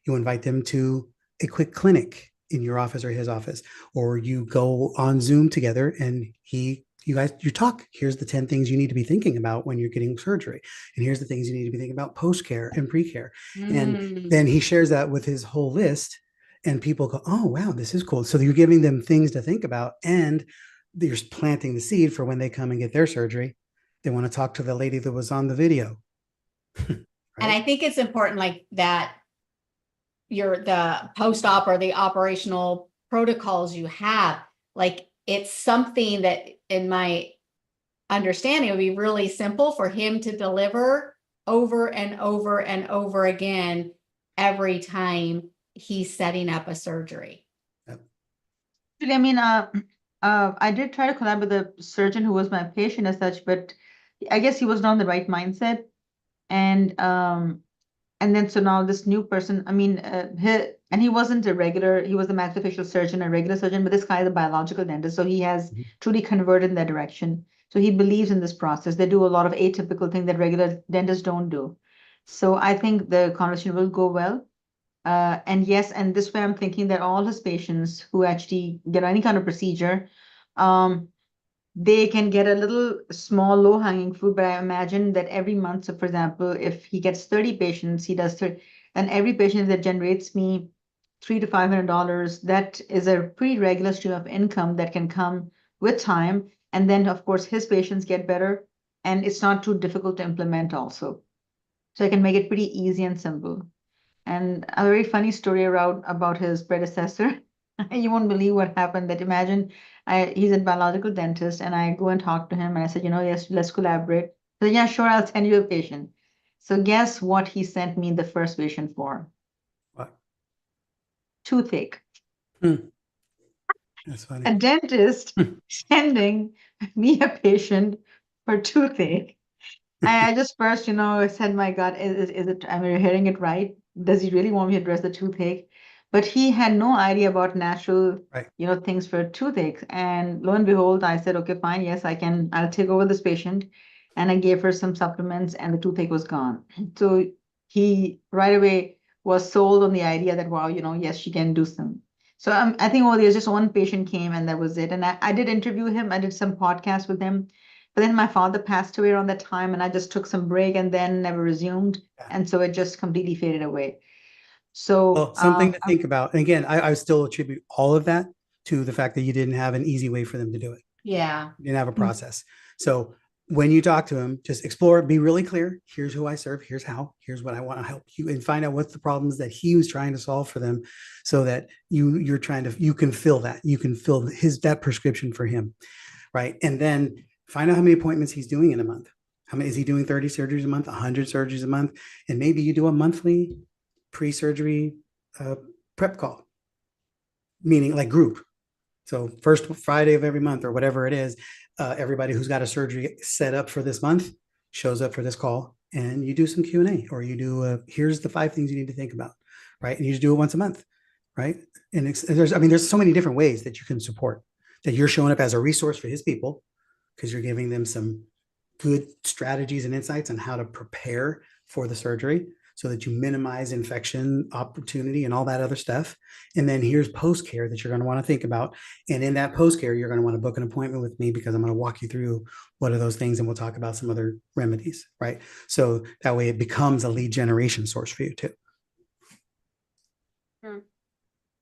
invite them to a quick clinic in your office or his office, or you go on Zoom together and you talk. Here's the 10 things you need to be thinking about when you're getting surgery. And here's the things you need to be thinking about post-care and pre-care. And then he shares that with his whole list, and people go, oh, wow, this is cool. So you're giving them things to think about, and you're planting the seed for when they come and get their surgery. They want to talk to the lady that was on the video. Right? And I think it's important, like that, the post-op or the operational protocols you have, like it's something that in my understanding would be really simple for him to deliver over and over and over again every time he's setting up a surgery. I mean, I did try to collaborate with the surgeon who was my patient as such, but I guess he was not in the right mindset. And then so now this new person, I mean, he wasn't he was a maxillofacial surgeon, a regular surgeon, but this guy is a biological dentist. So he has truly converted in that direction. So he believes in this process. They do a lot of atypical things that regular dentists don't do. So I think the conversation will go well. And yes, and this way I'm thinking that all his patients who actually get any kind of procedure, they can get a little small low-hanging fruit, but I imagine that every month, so for example, if he gets 30 patients, he does 30, and every patient that generates me $300 to $500, that is a pretty regular stream of income that can come with time. And then, of course, his patients get better, and it's not too difficult to implement also. So I can make it pretty easy and simple. And a very funny story about his predecessor. You won't believe what happened. That imagine he's a biological dentist, and I go and talk to him, and I said, yes, let's collaborate. So yeah, sure, I'll send you a patient. So guess what he sent me the first patient for? What? Toothache. That's funny. A dentist sending me a patient for toothache. I just first, said, my God, is it, am I hearing it right? Does he really want me to address the toothache? But he had no idea about natural, things for toothache. And lo and behold, I said, okay, fine. Yes, I'll take over this patient. And I gave her some supplements, and the toothache was gone. So he right away was sold on the idea that, wow, yes, she can do some. So I think over the years, just one patient came and that was it. And I did interview him. I did some podcasts with him. But then my father passed away around that time and I just took some break and then never resumed. And so it just completely faded away. So Well, something to think about. And again, I still attribute all of that to the fact that you didn't have an easy way for them to do it. Yeah. You didn't have a process. So when you talk to him, just explore, be really clear. Here's who I serve. Here's how. Here's what I want to help you, and find out what's the problems that he was trying to solve for them, so that you can fill that. You can fill that prescription for him, right? And then find out how many appointments he's doing in a month. How many is he doing? 30 surgeries a month, 100 surgeries a month, and maybe you do a monthly pre-surgery prep call, meaning like group. So first Friday of every month or whatever it is, everybody who's got a surgery set up for this month shows up for this call, and you do some Q&A, or you do here's the 5 things you need to think about, right? And you just do it once a month, right? And there's so many different ways that you can support, that you're showing up as a resource for his people, because you're giving them some good strategies and insights on how to prepare for the surgery, so that you minimize infection opportunity and all that other stuff. And then here's post-care that you're going to want to think about. And in that post-care, you're going to want to book an appointment with me, because I'm going to walk you through what are those things, and we'll talk about some other remedies, right? So that way it becomes a lead generation source for you too.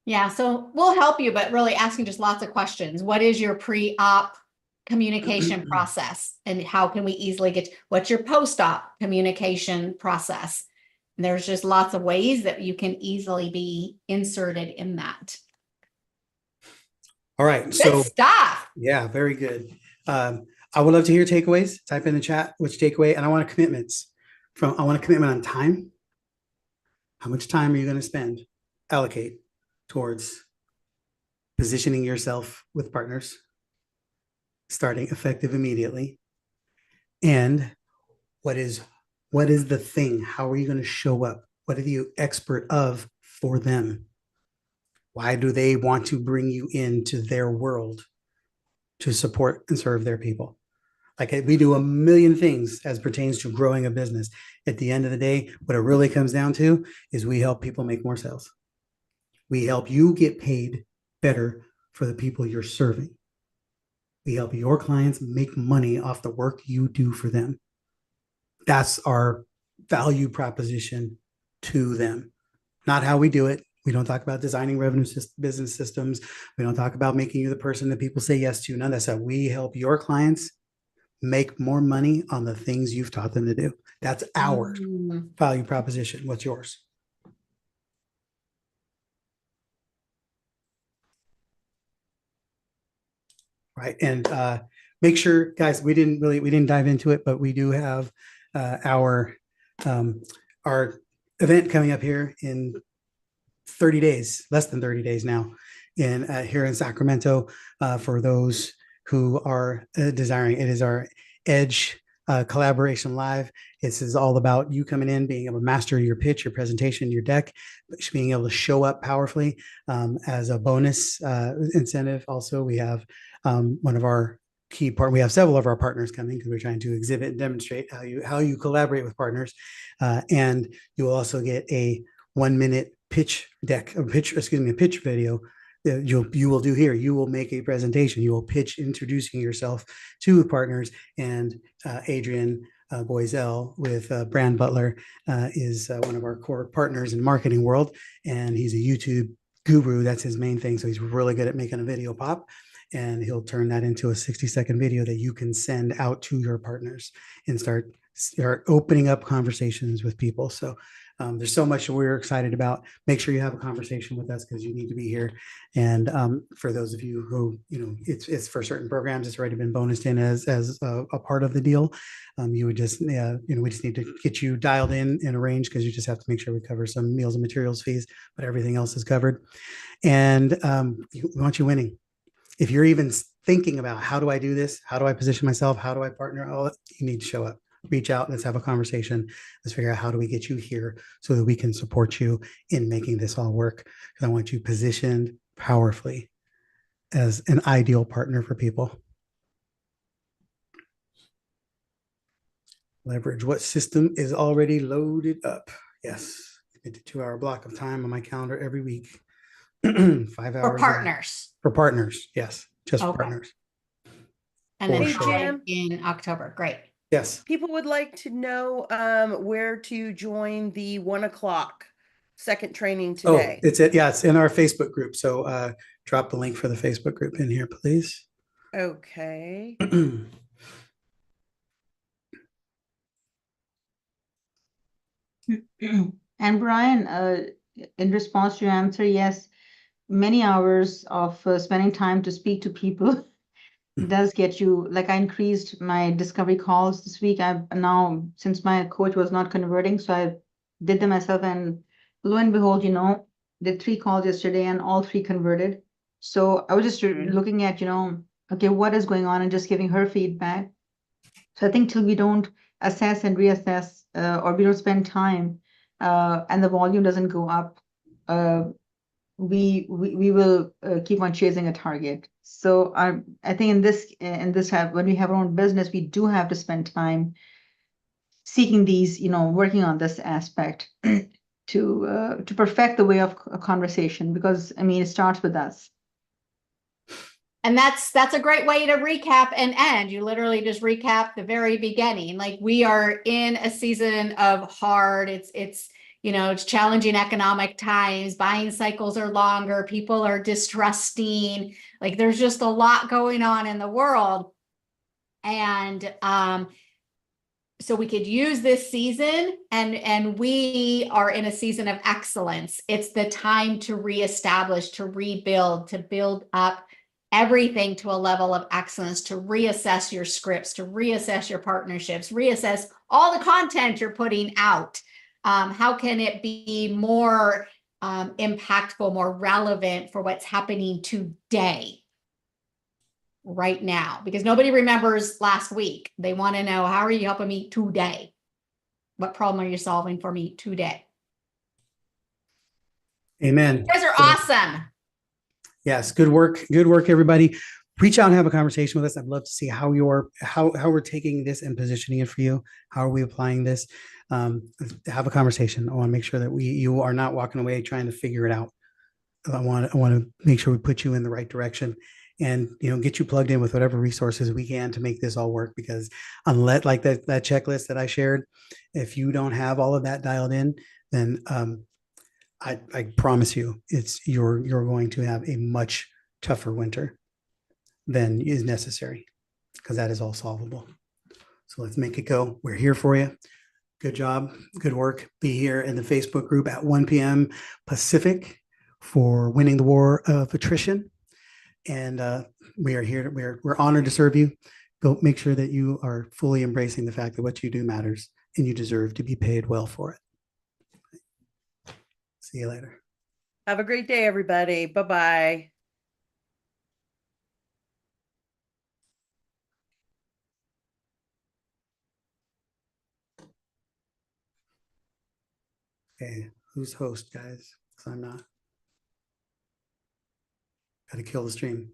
Yeah. So we'll help you, but really asking just lots of questions. What is your pre-op communication process? And how can we easily what's your post-op communication process? And there's just lots of ways that you can easily be inserted in that. All right. Good So stuff. yeah, very good. I would love to hear takeaways. Type in the chat which takeaway, and I want commitments I want a commitment on time. How much time are you going to spend, allocate towards positioning yourself with partners, starting effective immediately? And what is the thing? How are you going to show up? What are you expert of for them? Why do they want to bring you into their world to support and serve their people? Like, we do a million things as pertains to growing a business. At the end of the day, what it really comes down to is we help people make more sales. We help you get paid better for the people you're serving. We help your clients make money off the work you do for them. That's our value proposition to them, not how we do it. We don't talk about designing business systems. We don't talk about making you the person that people say yes to. None of that stuff. We help your clients make more money on the things you've taught them to do. That's our value proposition. What's yours? Right. And make sure, guys, we didn't dive into it, but we do have our event coming up here in 30 days, less than 30 days now, here in Sacramento. For those who are desiring, it is our Edge Collaboration Live. This is all about you coming in, being able to master your pitch, your presentation, your deck, being able to show up powerfully. As a bonus incentive, also, we have one of our we have several of our partners coming, because we're trying to exhibit and demonstrate how you collaborate with partners. And you will also get a 1-minute pitch deck, a pitch video that you will do here. You will make a presentation. You will pitch introducing yourself to partners. And Adrian Boisel with Brand Butler is one of our core partners in the marketing world, and he's a YouTube guru. That's his main thing. So he's really good at making a video pop, and he'll turn that into a 60-second video that you can send out to your partners and start opening up conversations with people. So there's so much we're excited about. Make sure you have a conversation with us, because you need to be here. And for those of you who, it's for certain programs, it's already been bonused in as a part of the deal. You would just, we just need to get you dialed in and arranged, because you just have to make sure we cover some meals and materials fees, but everything else is covered. And we want you winning. If you're even thinking about, how do I do this? How do I position myself? How do I partner? You need to show up. Reach out. Let's have a conversation. Let's figure out, how do we get you here so that we can support you in making this all work? Because I want you positioned powerfully as an ideal partner for people. Leverage what system is already loaded up. Yes, it's a 2-hour block of time on my calendar every week 5 For hours. partners. For partners, yes, just Okay. partners. And then For Hey, sure. five Jim. in October. Great. Yes. People would like to know where to join the 1 o'clock second training today. Oh, it's in our Facebook group. So drop the link for the Facebook group in here, please. Okay. And Brian, in response to your answer, yes, many hours of spending time to speak to people does get you, like I increased my discovery calls this week. I've now, since my coach was not converting, so I did them myself, and lo and behold, did 3 calls yesterday and all 3 converted. So I was just looking at, okay, what is going on, and just giving her feedback. So I think till we don't assess and reassess, or we don't spend time, and the volume doesn't go up, we will keep on chasing a target. So I think in this when we have our own business, we do have to spend time seeking these, working on this aspect to perfect the way of a conversation, because I mean it starts with us. And that's a great way to recap and end. You literally just recap the very beginning. Like, we are in a season of hard, it's challenging economic times, buying cycles are longer, people are distrusting, like there's just a lot going on in the world. And so we could use this season, and we are in a season of excellence. It's the time to reestablish, to rebuild, to build up everything to a level of excellence, to reassess your scripts, to reassess your partnerships, reassess all the content you're putting out. How can it be more impactful, more relevant for what's happening today, right now? Because nobody remembers last week. They want to know, how are you helping me today? What problem are you solving for me today? Amen. You guys are awesome. Yes, good work. Good work, everybody. Reach out and have a conversation with us. I'd love to see how we're taking this and positioning it for you. How are we applying this? Have a conversation. I want to make sure that you are not walking away trying to figure it out. I want to make sure we put you in the right direction, and get you plugged in with whatever resources we can to make this all work. Because unless, like that checklist that I shared, if you don't have all of that dialed in, then I promise you, you're going to have a much tougher winter than is necessary, because that is all solvable. So let's make it go. We're here for you. Good job. Good work. Be here in the Facebook group at 1 p.m. Pacific for Winning the War of Attrition. And we are here. We're honored to serve you. Go make sure that you are fully embracing the fact that what you do matters, and you deserve to be paid well for it. See you later. Have a great day, everybody. Bye-bye. Okay, who's host, guys? Because I'm not. Got to kill the stream.